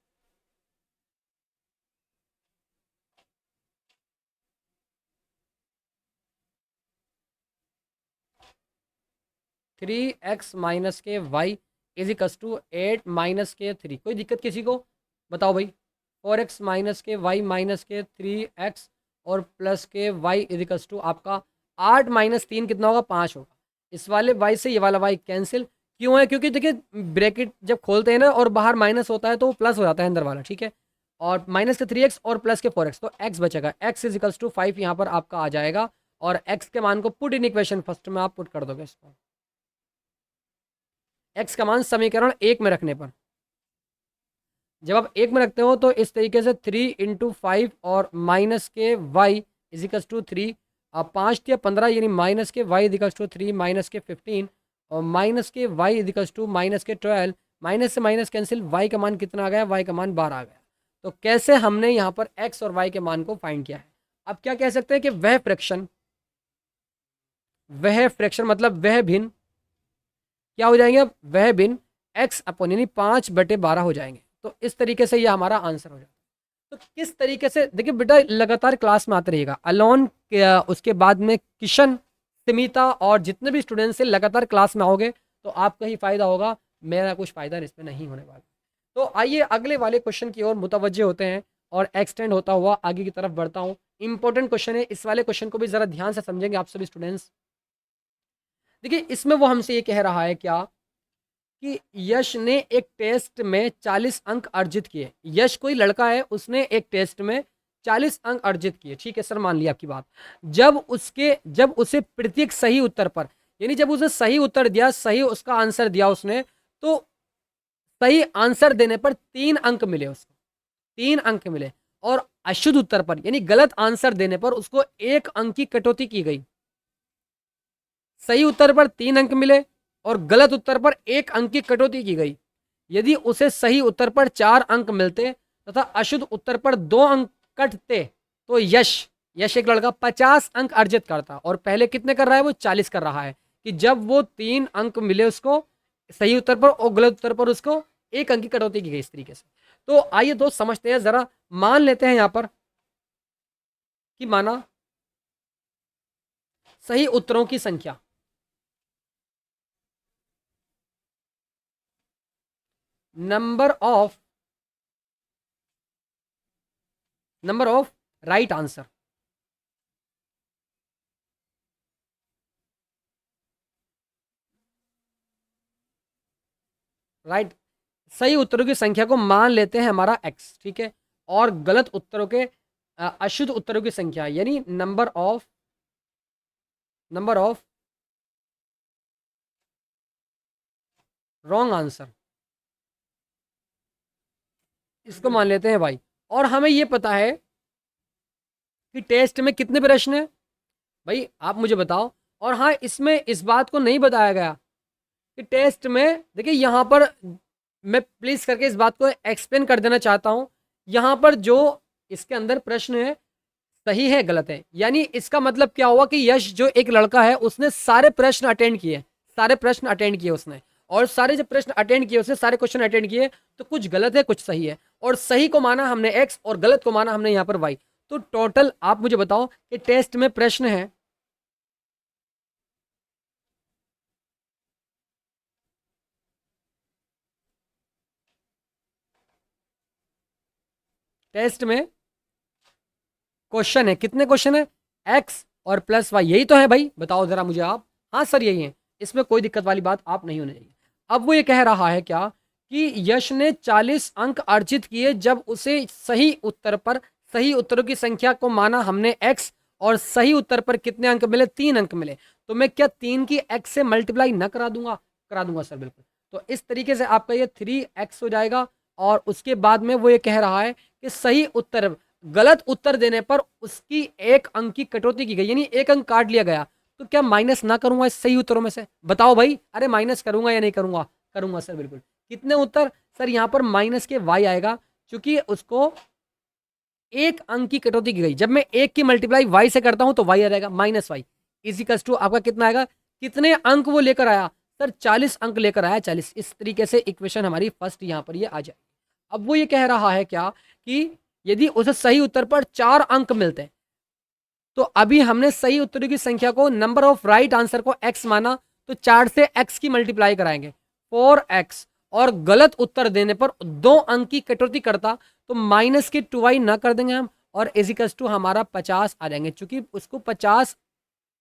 [SPEAKER 1] थ्री एक्स माइनस के Y is equals to 8 minus के 3। कोई दिक्कत किसी को, बताओ भाई। 4x माइनस के वाई माइनस के 3x और प्लस के वाई इज इक्वस टू आपका 8 माइनस 3 कितना होगा, 5 होगा। इस वाले वाई से ये वाला वाई कैंसिल। क्यों है, क्योंकि देखिए ब्रैकेट जब खोलते हैं ना और बाहर माइनस होता है तो वो प्लस हो जाता है अंदर वाला, ठीक है। और माइनस के 3x और प्लस के 4x, तो x बचेगा, x इज इक्वल्स टू 5 यहाँ पर आपका आ जाएगा। और x के मान को पुट इन इक्वेशन फर्स्ट में आप पुट कर दोगे इसको, x का मान समीकरण 1 में रखने पर। जब आप 1 में रखते हो तो इस तरीके से 3 इंटू 5 और माइनस के वाई इजिकल्स टू 3, 5 या 15 यानी माइनस के वाई इजिकल्स टू 3 माइनस के 15 और माइनस के वाई इजिकल्स टू माइनस के 12, माइनस से माइनस कैंसिल, वाई का मान कितना आ गया, वाई का मान 12 आ गया। तो कैसे हमने यहाँ पर एक्स और वाई के मान को फाइंड किया है। अब क्या कह सकते हैं कि वह फ्रैक्शन मतलब वह भिन्न क्या हो जाएंगे, अब वह भिन्न एक्स अपॉन यानी 5/12 हो जाएंगे। तो इस तरीके से ये हमारा आंसर हो जाता है। तो किस तरीके से, देखिए बेटा लगातार क्लास में आते रहेगा अलोन, उसके बाद में किशन, सिमिता और जितने भी स्टूडेंट्स हैं लगातार क्लास में आओगे तो आपका ही फायदा होगा, मेरा कुछ फायदा इसमें नहीं होने वाला। तो आइए अगले वाले क्वेश्चन की ओर मुतवज्जे होते हैं और एक्सटेंड होता हुआ आगे की तरफ बढ़ता हूँ। इंपॉर्टेंट क्वेश्चन है, इस वाले क्वेश्चन को भी जरा ध्यान से समझेंगे आप सभी स्टूडेंट्स। देखिए इसमें वो हमसे ये कह रहा है क्या कि यश ने एक टेस्ट में 40 अंक अर्जित किए। यश कोई लड़का है, उसने एक टेस्ट में 40 अंक अर्जित किए, ठीक है सर, मान लिया आपकी बात। जब उसे प्रत्येक सही उत्तर पर, यानी जब उसने सही उत्तर दिया, सही उसका आंसर दिया उसने, तो सही आंसर देने पर 3 अंक मिले उसको, 3 अंक मिले। और अशुद्ध उत्तर पर यानी गलत आंसर देने पर उसको 1 अंक की कटौती की गई। सही उत्तर पर 3 अंक मिले और गलत उत्तर पर 1 अंक की कटौती की गई। यदि उसे सही उत्तर पर 4 अंक मिलते तथा अशुद्ध उत्तर पर 2 अंक कटते तो यश एक लड़का 50 अंक अर्जित करता। और पहले कितने कर रहा है, वो 40 कर रहा है। कि जब वो 3 अंक मिले उसको सही उत्तर पर और गलत उत्तर पर उसको 1 अंक की कटौती की गई, इस तरीके से। तो आइए दोस्त समझते हैं, जरा मान लेते हैं यहां पर कि माना सही उत्तरों की संख्या number of right answer. Right, सही उत्तरों की संख्या को मान लेते हैं हमारा x, ठीक है, और गलत उत्तरों के अशुद्ध उत्तरों की संख्या, यानी नंबर ऑफ रॉन्ग आंसर, इसको मान लेते हैं भाई। और हमें ये पता है कि टेस्ट में कितने प्रश्न हैं भाई, आप मुझे बताओ। और हाँ, इसमें इस बात को नहीं बताया गया कि टेस्ट में, देखिए यहाँ पर मैं प्लीज करके इस बात को एक्सप्लेन कर देना चाहता हूँ। यहाँ पर जो इसके अंदर प्रश्न है सही है गलत है, यानी इसका मतलब क्या हुआ कि यश जो एक लड़का है उसने सारे प्रश्न अटेंड किए, सारे प्रश्न अटेंड किए उसने, और सारे जो प्रश्न अटेंड किए उसने, सारे क्वेश्चन अटेंड किए, तो कुछ गलत है कुछ सही है, और सही को माना हमने एक्स और गलत को माना हमने यहाँ पर वाई। तो टोटल आप मुझे बताओ कि टेस्ट में प्रश्न है, टेस्ट में क्वेश्चन है, कितने क्वेश्चन है, एक्स और प्लस वाई, यही तो है भाई, बताओ जरा मुझे आप। हाँ सर यही है, इसमें कोई दिक्कत वाली बात आप नहीं होनी चाहिए। अब वो ये कह रहा है क्या कि यश ने 40 अंक अर्जित किए जब उसे सही उत्तर पर, सही उत्तरों की संख्या को माना हमने एक्स, और सही उत्तर पर कितने अंक मिले, 3 अंक मिले, तो मैं क्या 3 की एक्स से मल्टीप्लाई न करा दूंगा, करा दूंगा सर बिल्कुल। तो इस तरीके से आपका ये 3x हो जाएगा। और उसके बाद में वो ये कह रहा है कि सही उत्तर, गलत उत्तर देने पर उसकी 1 अंक की कटौती की गई, यानी 1 अंक काट लिया गया। तो क्या माइनस ना करूंगा इस सही उत्तरों में से, बताओ भाई, अरे माइनस करूंगा या नहीं करूंगा, करूंगा सर बिल्कुल। कितने उत्तर, सर यहाँ पर माइनस के वाई आएगा, क्योंकि उसको 1 अंक की कटौती की गई। जब मैं 1 की मल्टीप्लाई वाई से करता हूं तो वाई आ जाएगा माइनस वाई, इजिकल्स टू आपका कितना आएगा, कितने अंक वो लेकर आया, सर 40 अंक लेकर आया, 40। इस तरीके से इक्वेशन हमारी फर्स्ट यहाँ पर ये आ जाए। अब वो ये कह रहा है क्या कि यदि उसे सही उत्तर पर 4 अंक मिलते हैं, तो अभी हमने सही उत्तरों की संख्या को, नंबर ऑफ राइट आंसर को x माना, तो 4 से x की मल्टीप्लाई कराएंगे 4x, और गलत उत्तर देने पर 2 अंक की कटौती करता, तो माइनस के 2y ना कर देंगे हम, और इजिकल्स टू हमारा 50 आ जाएंगे, क्योंकि उसको 50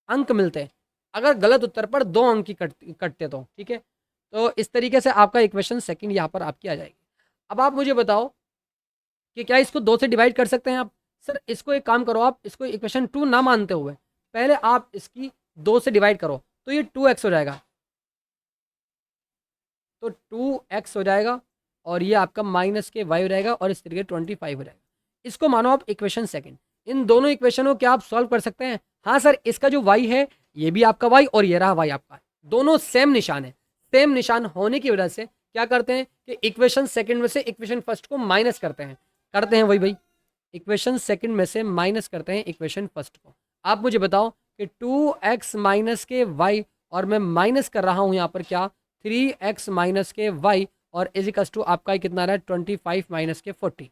[SPEAKER 1] अंक मिलते हैं अगर गलत उत्तर पर 2 अंक की कटते तो, ठीक है। तो इस तरीके से आपका इक्वेशन सेकंड यहाँ पर आपकी आ जाएगी। अब आप मुझे बताओ कि क्या इसको 2 से डिवाइड कर सकते हैं आप, सर इसको एक काम करो, आप इसको इक्वेशन 2 ना मानते हुए पहले आप इसकी 2 से डिवाइड करो, तो ये 2x हो जाएगा, तो 2x हो जाएगा, और ये आपका माइनस के y हो जाएगा, और इस तरीके 25 हो जाएगा। इसको मानो आप इक्वेशन सेकंड। इन दोनों इक्वेशनों को क्या आप सॉल्व कर सकते हैं, हाँ सर, इसका जो y है ये भी आपका y, और ये रहा y आपका, दोनों सेम निशान है। सेम निशान होने की वजह से क्या करते हैं कि इक्वेशन सेकंड में से इक्वेशन फर्स्ट को माइनस करते हैं वही भाई, इक्वेशन सेकंड में से माइनस करते हैं इक्वेशन फर्स्ट को। आप मुझे बताओ कि 2x माइनस के y, और मैं माइनस कर रहा हूं यहाँ पर क्या, 3x माइनस के y, और इजिकल्स टू आपका कितना रहा है, 25 माइनस के 40।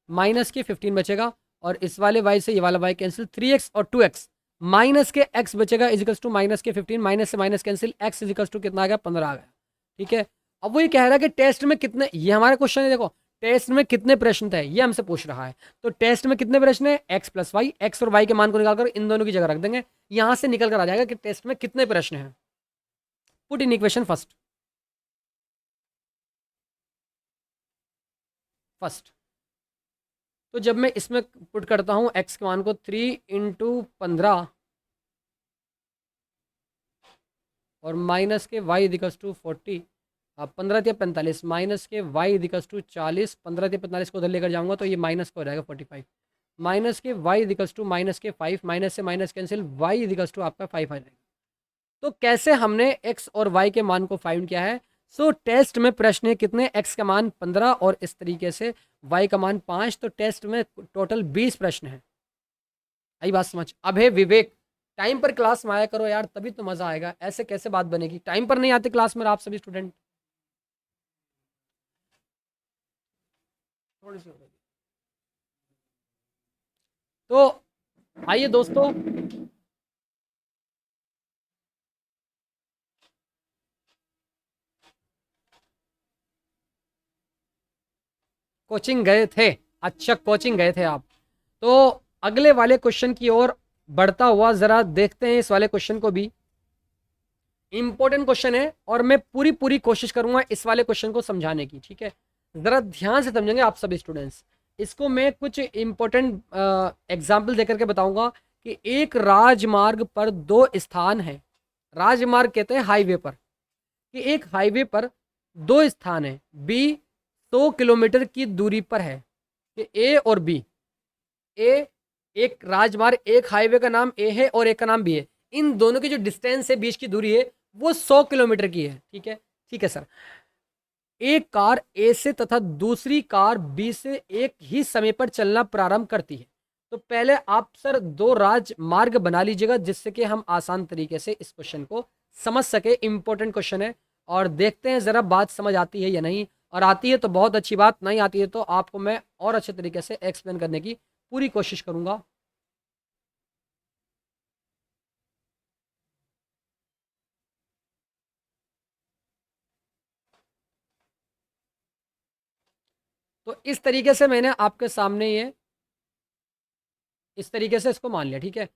[SPEAKER 1] माइनस के 15 बचेगा, और इस वाले y से ये वाला y कैंसिल, 3x और 2x, माइनस के x बचेगा इजिकल्स टू माइनस के 15, माइनस से minus cancel, x equals to कितना आ गया, 15 आ गया, ठीक है। अब वो ये कह रहा है कि टेस्ट में कितने, ये हमारा क्वेश्चन है, देखो टेस्ट में कितने प्रश्न थे ये हमसे पूछ रहा है। तो टेस्ट में कितने प्रश्न है, x प्लस वाई, एक्स और वाई के मान को निकालकर इन दोनों की जगह रख देंगे, यहां से निकल कर आ जाएगा कि टेस्ट में कितने प्रश्न हैं। Put in equation first. तो जब मैं इसमें पुट करता हूं x के मान को 3 × 15, और माइनस के y इजिकल्स टू 40, 15 × 45, माइनस के y इजिकल्स टू 40, 15 × 45 को उधर लेकर जाऊंगा तो ये माइनस का हो जाएगा 45, माइनस के y इजिकल्स टू माइनस के 5, माइनस से minus cancel, y equals to आपका 5 आ जाएगा। तो कैसे हमने x और y के मान को फाइंड किया है, सो टेस्ट में प्रश्न है कितने, x का मान 15 और इस तरीके से y का मान 5, तो टेस्ट में टोटल 20 प्रश्न है। आई बात समझ। अब है विवेक, टाइम पर क्लास में आया करो यार, तभी तो मजा आएगा, ऐसे कैसे बात बनेगी, टाइम पर नहीं आते क्लास में आप सभी स्टूडेंट। थोड़ी सी हो गई। तो आइए दोस्तों, कोचिंग गए थे, अच्छा कोचिंग गए थे आप। तो अगले वाले क्वेश्चन की ओर बढ़ता हुआ जरा देखते हैं इस वाले क्वेश्चन को भी। इंपॉर्टेंट क्वेश्चन है और मैं पूरी पूरी कोशिश करूंगा इस वाले क्वेश्चन को समझाने की, ठीक है। जरा ध्यान से समझेंगे आप सभी स्टूडेंट्स। इसको मैं कुछ इंपॉर्टेंट एग्जाम्पल देकर के बताऊंगा कि एक राजमार्ग पर दो स्थान है। राजमार्ग कहते हैं हाईवे पर, कि एक हाईवे पर दो स्थान है, बी 100 किलोमीटर की दूरी पर है, कि ए और बी। ए एक राजमार्ग, एक हाईवे का नाम ए है और एक का नाम बी है। इन दोनों की जो डिस्टेंस है, बीच की दूरी है, वो 100 किलोमीटर की है, ठीक है। ठीक है सर। एक कार ए से तथा दूसरी कार बी से एक ही समय पर चलना प्रारंभ करती है। तो पहले आप सर दो राजमार्ग बना लीजिएगा, जिससे कि हम आसान तरीके से इस क्वेश्चन को समझ सके। इंपॉर्टेंट क्वेश्चन है और देखते हैं जरा बात समझ आती है या नहीं। और आती है तो बहुत अच्छी बात, नहीं आती है तो आपको मैं और अच्छे तरीके से एक्सप्लेन करने की पूरी कोशिश करूंगा। तो इस तरीके से मैंने आपके सामने ये इस तरीके से इसको मान लिया, ठीक है।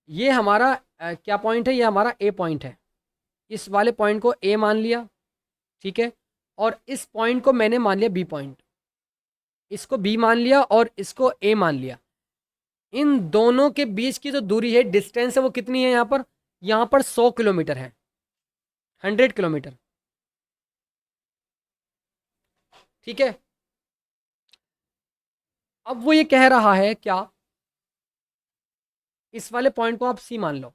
[SPEAKER 1] ये हमारा क्या पॉइंट है, ये हमारा ए पॉइंट है। इस वाले पॉइंट को ए मान लिया, ठीक है। और इस पॉइंट को मैंने मान लिया बी पॉइंट, इसको बी मान लिया और इसको ए मान लिया। इन दोनों के बीच की जो दूरी है, डिस्टेंस है, वो कितनी है यहाँ पर 100 किलोमीटर है, 100 किलोमीटर, ठीक है। अब वो ये कह रहा है क्या, इस वाले पॉइंट को आप सी मान लो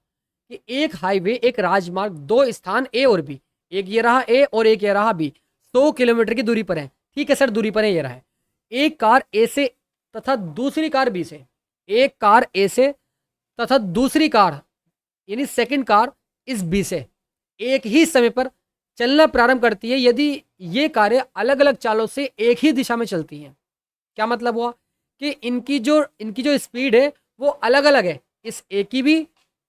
[SPEAKER 1] कि एक हाईवे, एक राजमार्ग, दो स्थान ए और बी, एक ये रहा ए और एक ये रहा बी, 100 किलोमीटर की दूरी पर है, ठीक है सर। दूरी पर है, ये रहा है। एक कार ए से तथा दूसरी कार बी से, एक कार ए से तथा दूसरी कार यानी सेकंड कार इस बी से एक ही समय पर चलना प्रारंभ करती है, यदि ये कारें अलग अलग चालों से एक ही दिशा में चलती हैं। क्या मतलब हुआ कि इनकी जो स्पीड है वो अलग अलग है। इस ए की भी,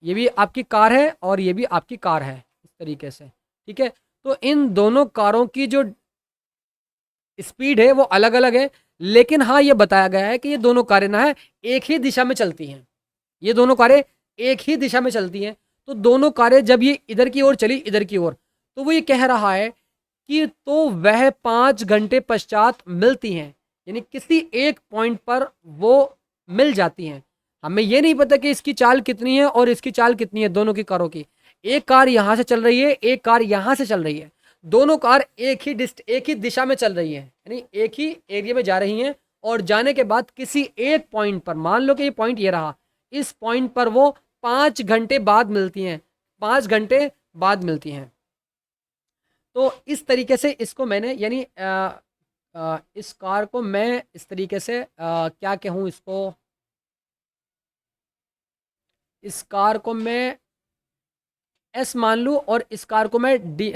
[SPEAKER 1] ये भी आपकी कार है और ये भी आपकी कार है, इस तरीके से, ठीक है। तो इन दोनों कारों की जो स्पीड है वो अलग अलग है, लेकिन हाँ ये बताया गया है कि ये दोनों कारें ना है एक ही दिशा में चलती हैं। ये दोनों कारें एक ही दिशा में चलती हैं। तो दोनों कारें जब ये इधर की ओर चली, इधर की ओर, तो वो ये कह रहा है कि तो वह 5 घंटे पश्चात मिलती हैं, यानी किसी एक पॉइंट पर वो मिल जाती हैं। हमें ये नहीं पता कि इसकी चाल कितनी है और इसकी चाल कितनी है, दोनों की कारों की। एक कार यहां से चल रही है, एक कार यहां से चल रही है, दोनों कार एक ही दिशा में चल रही है, यानी एक ही एरिया में जा रही हैं। और जाने के बाद किसी एक पॉइंट पर, मान लो कि ये पॉइंट ये रहा, इस पॉइंट पर वो 5 घंटे बाद मिलती हैं, 5 घंटे बाद मिलती हैं। तो इस तरीके से इसको मैंने, यानी इस कार को मैं इस तरीके से क्या कहूँ इसको, इस कार को मैं एस मान लूँ और इस कार को मैं डी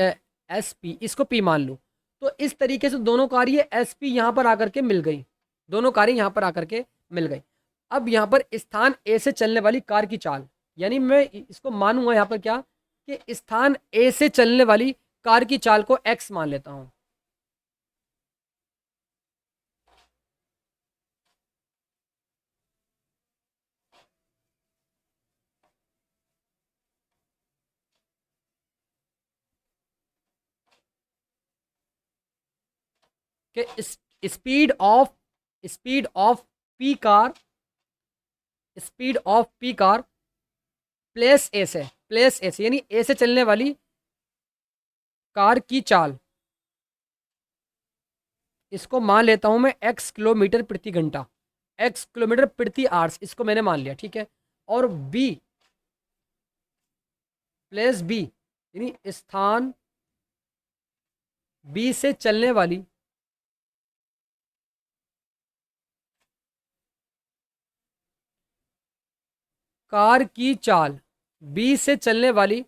[SPEAKER 1] एस पी, इसको पी मान लूँ। तो इस तरीके से दोनों कार ये एस पी यहाँ पर आकर के मिल गई, दोनों कारें यहाँ पर आकर के मिल गई। अब यहाँ पर स्थान ए से चलने वाली कार की चाल, यानी मैं इसको मानूंगा यहाँ पर क्या, कि स्थान ए से चलने वाली कार की चाल को एक्स मान लेता हूँ। कि speed of P car, speed of P car place A से यानी ए से चलने वाली कार की चाल, इसको मान लेता हूं मैं x किलोमीटर प्रति घंटा, x किलोमीटर प्रति आवर्स, इसको मैंने मान लिया, ठीक है। और b प्लेस बी यानी स्थान b से चलने वाली कार की चाल, बी से चलने वाली,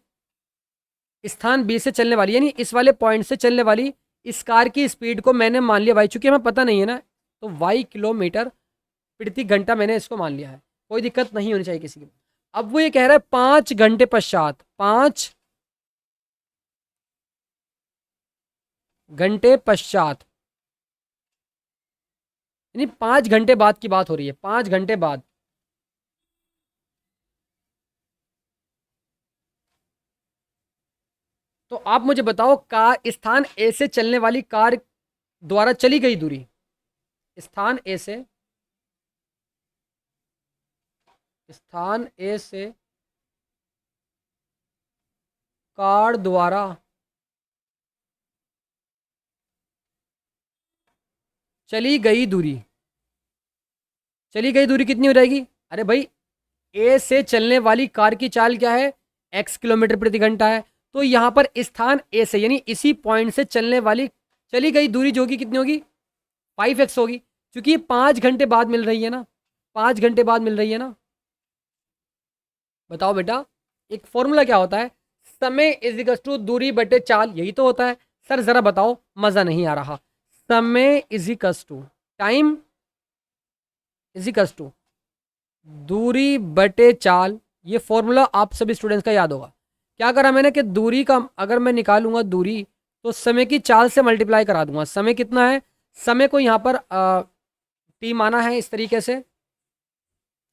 [SPEAKER 1] स्थान बी से चलने वाली यानी इस वाले पॉइंट से चलने वाली इस कार की स्पीड को मैंने मान लिया वाई, चूंकि हमें पता नहीं है ना, तो वाई किलोमीटर प्रति घंटा मैंने इसको मान लिया है। कोई दिक्कत नहीं होनी चाहिए किसी की। अब वो ये कह रहा है 5 घंटे पश्चात, 5 घंटे पश्चात यानी 5 घंटे बाद की बात हो रही है, 5 घंटे बाद। तो आप मुझे बताओ, कार स्थान ए से चलने वाली कार द्वारा चली गई दूरी, स्थान ए से, स्थान ए से कार द्वारा चली गई दूरी, चली गई दूरी कितनी हो जाएगी? अरे भाई, ए से चलने वाली कार की चाल क्या है? x किलोमीटर प्रति घंटा है। तो यहां पर स्थान ए से, यानी इसी पॉइंट से चलने वाली चली गई दूरी जो होगी कितनी होगी? 5x होगी, क्योंकि ये 5 घंटे बाद मिल रही है ना, 5 घंटे बाद मिल रही है ना। बताओ बेटा, एक फॉर्मूला क्या होता है? समय इज इक्वल टू दूरी बटे चाल, यही तो होता है। सर जरा बताओ, मजा नहीं आ रहा। समय is equal to time is equal to दूरी बटे चाल। ये फॉर्मूला आप सभी स्टूडेंट्स का याद होगा। क्या करा मैंने कि दूरी का अगर मैं निकालूंगा दूरी, तो समय की चाल से मल्टीप्लाई करा दूंगा। समय कितना है? समय को यहाँ पर टी माना है इस तरीके से।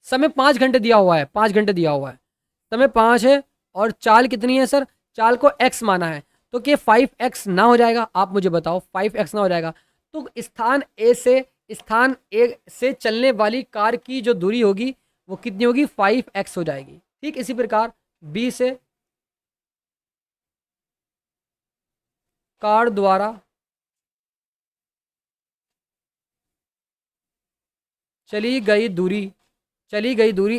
[SPEAKER 1] समय 5 घंटे दिया हुआ है, 5 घंटे दिया हुआ है, समय 5 है। और चाल कितनी है सर? चाल को x माना है, तो क्या 5x ना हो जाएगा? आप मुझे बताओ, 5x ना हो जाएगा? तो स्थान ए से चलने वाली कार की जो दूरी होगी वो कितनी होगी? 5x हो जाएगी। ठीक इसी प्रकार बी से कार द्वारा चली गई दूरी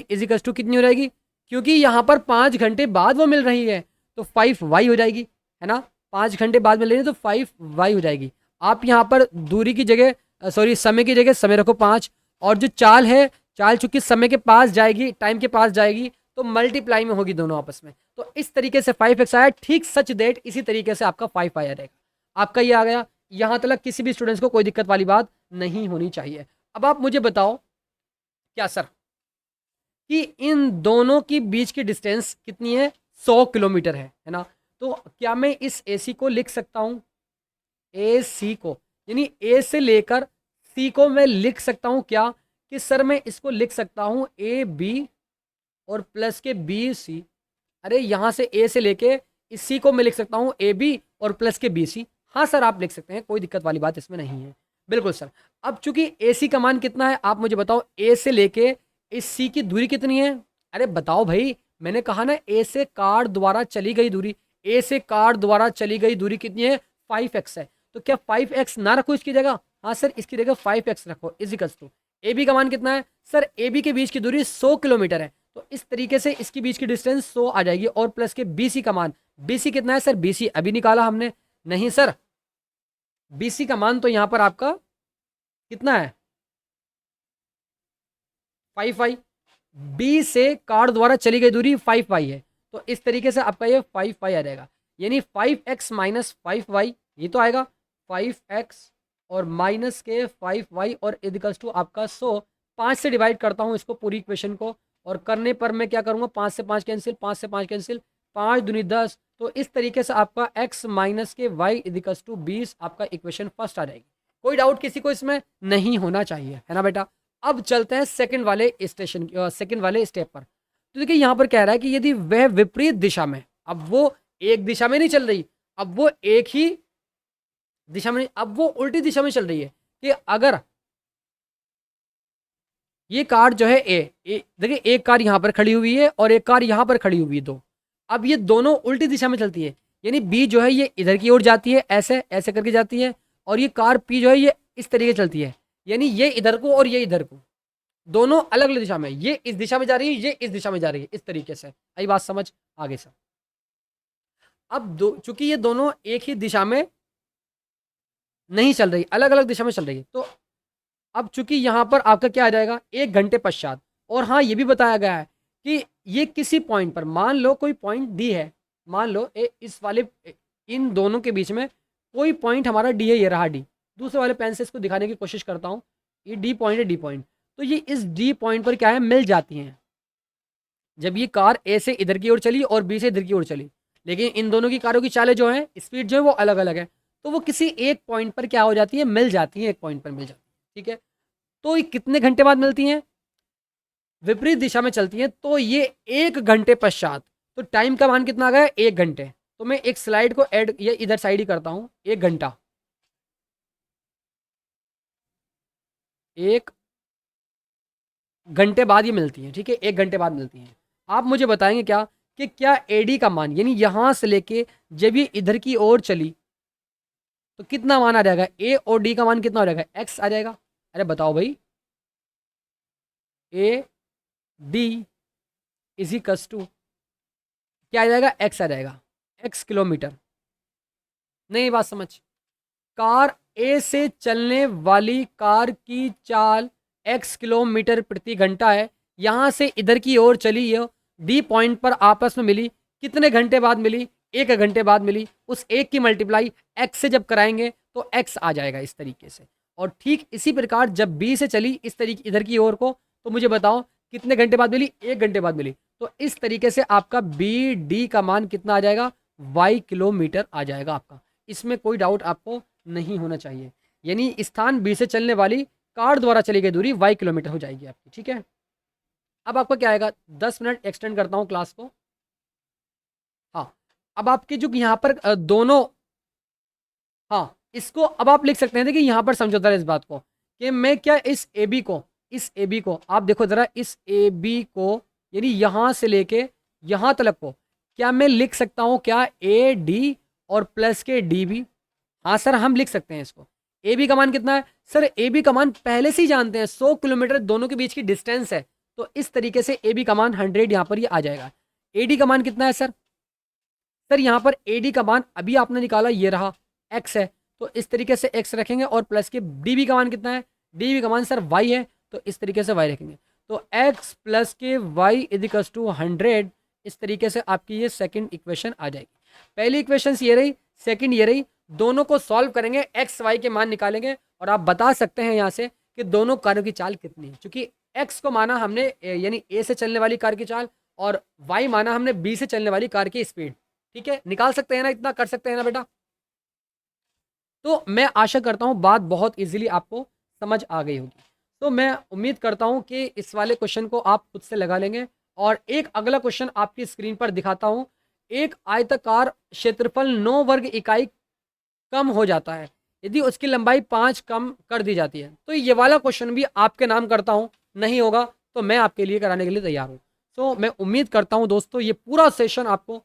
[SPEAKER 1] इज इक्वल टू कितनी हो जाएगी? क्योंकि यहाँ पर 5 घंटे बाद वो मिल रही है, तो 5y हो जाएगी, है ना। 5 घंटे बाद मिल रही है तो 5y हो जाएगी। आप यहाँ पर दूरी की जगह समय की जगह समय रखो 5, और जो चाल है, चाल चूंकि समय के पास जाएगी, टाइम के पास जाएगी, तो मल्टीप्लाई में होगी दोनों आपस में। तो इस तरीके से 5x आया। ठीक सच डेट इसी तरीके से आपका 5 आया रहेगा। आपका ये आ गया। यहाँ तक किसी भी स्टूडेंट्स को कोई दिक्कत वाली बात नहीं होनी चाहिए। अब आप मुझे बताओ क्या सर कि इन दोनों की बीच की डिस्टेंस कितनी है? 100 किलोमीटर है ना। तो क्या मैं इस AC को लिख सकता हूं? AC को, यानी A से लेकर C को मैं लिख सकता हूं क्या? कि सर मैं इसको लिख सकता हूं AB और प्लस के BC। अरे यहां से A से लेके इस C को मैं लिख सकता हूं AB और प्लस के BC। हाँ सर, आप लिख सकते हैं, कोई दिक्कत वाली बात इसमें नहीं है। बिल्कुल सर। अब चूंकि AC का मान कितना है, आप मुझे बताओ, A से लेके इस C की दूरी कितनी है? अरे बताओ भाई, मैंने कहा ना A से कार द्वारा चली गई दूरी, A से कार द्वारा चली गई दूरी कितनी है? 5x है। तो क्या 5x ना रखो इसकी जगह? हाँ सर, इसकी जगह 5x रखो। इजिकल्स टू AB का मान कितना है? सर AB के बीच की दूरी 100 किलोमीटर है, तो इस तरीके से इसके बीच की डिस्टेंस 100 आ जाएगी। और प्लस के BC का मान, BC कितना है सर? BC अभी निकाला हमने नहीं सर, BC का मान तो यहाँ पर आपका कितना है? 5y। B से कार द्वारा चली गई दूरी 5y है, तो इस तरीके से आपका ये 5y आ जाएगा। यानी 5x माइनस 5y, ये तो आएगा 5x और माइनस के 5y और इक्वल्स टू आपका 100। 5 से डिवाइड करता हूँ इसको, पूरी इक्वेशन को, और करने पर मैं क्या करूँगा? 5 से 5 कैंसिल, 5 से 5 कैंसिल, 5 दूनी 10। तो इस तरीके से आपका x माइनस के y इक्वल्स टू 20 आपका इक्वेशन फर्स्ट आ जाएगी। कोई डाउट किसी को इसमें नहीं होना चाहिए, है ना बेटा। अब चलते हैं सेकंड वाले स्टेप पर। तो देखिए यहाँ पर कह रहा है कि यदि वह विपरीत दिशा में, अब वो एक दिशा में नहीं चल रही, अब वो एक ही दिशा में, अब वो उल्टी दिशा में चल रही है। कि अगर ये कार जो है देखिए, एक कार यहाँ पर खड़ी हुई है और एक कार यहाँ पर खड़ी हुई है, दो। अब ये दोनों उल्टी दिशा में चलती है, यानी B जो है ये इधर की ओर जाती है, ऐसे ऐसे करके जाती है, और ये कार P जो है ये इस तरीके चलती है, यानी ये इधर को और ये इधर को, दोनों अलग अलग दिशा में। ये इस दिशा में जा रही है, ये इस दिशा में जा रही है, इस तरीके से। आई बात समझ? आगे सर। अब चूंकि ये दोनों एक ही दिशा में नहीं चल रही, अलग अलग दिशा में चल रही है, तो अब चूंकि यहां पर आपका क्या आ जाएगा? 1 घंटे पश्चात। और हाँ, ये भी बताया गया है कि ये किसी पॉइंट पर, मान लो कोई पॉइंट डी है, मान लो इस वाले, इन दोनों के बीच में कोई पॉइंट हमारा डी है, ये रहा डी। दूसरे वाले पेन से इसको दिखाने की कोशिश करता हूँ। ये डी पॉइंट है, डी पॉइंट। तो ये इस डी पॉइंट पर क्या है? मिल जाती हैं। जब ये कार ए से इधर की ओर चली और बी से इधर की ओर चली, लेकिन इन दोनों की कारों की चालें जो हैं, स्पीड जो है वो अलग अलग है, तो वो किसी एक पॉइंट पर क्या हो जाती है? मिल जाती है, एक पॉइंट पर मिल जाती है। ठीक है। तो ये कितने घंटे बाद मिलती हैं? विपरीत दिशा में चलती हैं, तो ये 1 घंटे पश्चात। तो टाइम का मान कितना आ गया? 1 घंटे। तो मैं एक स्लाइड को ऐड ये इधर साइड ही करता हूं, 1 घंटा, 1 घंटे बाद ये मिलती हैं, ठीक है, 1 घंटे बाद मिलती हैं। आप मुझे बताएंगे क्या कि क्या एडी का मान, यानी यहां से लेके जब ये इधर की ओर चली तो कितना मान आ जाएगा? ए और डी का मान कितना हो जाएगा? एक्स आ जाएगा। अरे बताओ भाई, A D is equals to क्या आ जाएगा? एक्स आ जाएगा, एक्स किलोमीटर। नहीं बात समझ? कार ए से चलने वाली कार की चाल एक्स किलोमीटर प्रति घंटा है, यहां से इधर की ओर चली, ये डी पॉइंट पर आपस में मिली, कितने घंटे बाद मिली? 1 घंटे बाद मिली। उस एक की मल्टीप्लाई एक्स से जब कराएंगे तो एक्स आ जाएगा इस तरीके से। और ठीक इसी प्रकार जब बी से चली इस तरीके इधर की ओर को, तो मुझे बताओ कितने घंटे बाद मिली? 1 घंटे बाद मिली। तो इस तरीके से आपका बी डी का मान कितना आ जाएगा? वाई किलोमीटर आ जाएगा आपका। इसमें कोई डाउट आपको नहीं होना चाहिए। यानी स्थान बी से चलने वाली कार द्वारा चली गई दूरी वाई किलोमीटर हो जाएगी आपकी, ठीक है। अब आपका क्या आएगा? 10 मिनट एक्सटेंड करता हूं क्लास को। हाँ, अब आपके जो यहाँ पर दोनों, हाँ इसको अब आप लिख सकते हैं। देखिए यहाँ पर समझौता है इस बात को कि मैं क्या इस ए बी को आप देखो जरा, इस ए बी को यानी यहाँ से लेके यहाँ तक को क्या मैं लिख सकता हूँ क्या? ए डी और प्लस के डी बी। हाँ सर हम लिख सकते हैं इसको। ए बी का मान कितना है सर? ए बी का मान पहले से ही जानते हैं, 100 किलोमीटर दोनों के बीच की डिस्टेंस है। तो इस तरीके से ए बी का मान 100 यहाँ पर ये आ जाएगा। ए डी का मान कितना है सर? सर यहाँ पर ए डी का मान अभी आपने निकाला, ये रहा एक्स है, तो इस तरीके से एक्स रखेंगे। और प्लस के डी बी का मान कितना है? डी बी का मान सर वाई है, तो इस तरीके से वाई रखेंगे। तो एक्स प्लस के वाई इजिकल्स टू 100। इस तरीके से आपकी ये सेकंड इक्वेशन आ जाएगी। पहली इक्वेशन ये रही, सेकंड ये रही। दोनों को सॉल्व करेंगे, एक्स वाई के मान निकालेंगे और आप बता सकते हैं यहाँ से कि दोनों कारों की चाल कितनी है। क्योंकि एक्स को माना हमने यानी ए से चलने वाली कार की चाल, और वाई माना हमने बी से चलने वाली कार की स्पीड। ठीक है, निकाल सकते हैं ना? इतना कर सकते हैं ना बेटा? तो मैं आशा करता हूँ बात बहुत इजीली आपको समझ आ गई होगी। तो मैं उम्मीद करता हूँ कि इस वाले क्वेश्चन को आप खुद से लगा लेंगे। और एक अगला क्वेश्चन आपकी स्क्रीन पर दिखाता हूँ। एक आयताकार क्षेत्रफल 9 वर्ग इकाई कम हो जाता है यदि उसकी लंबाई 5 कम कर दी जाती है। तो ये वाला क्वेश्चन भी आपके नाम करता हूँ, नहीं होगा तो मैं आपके लिए कराने के लिए तैयार हूँ। तो मैं उम्मीद करता हूँ दोस्तों ये पूरा सेशन आपको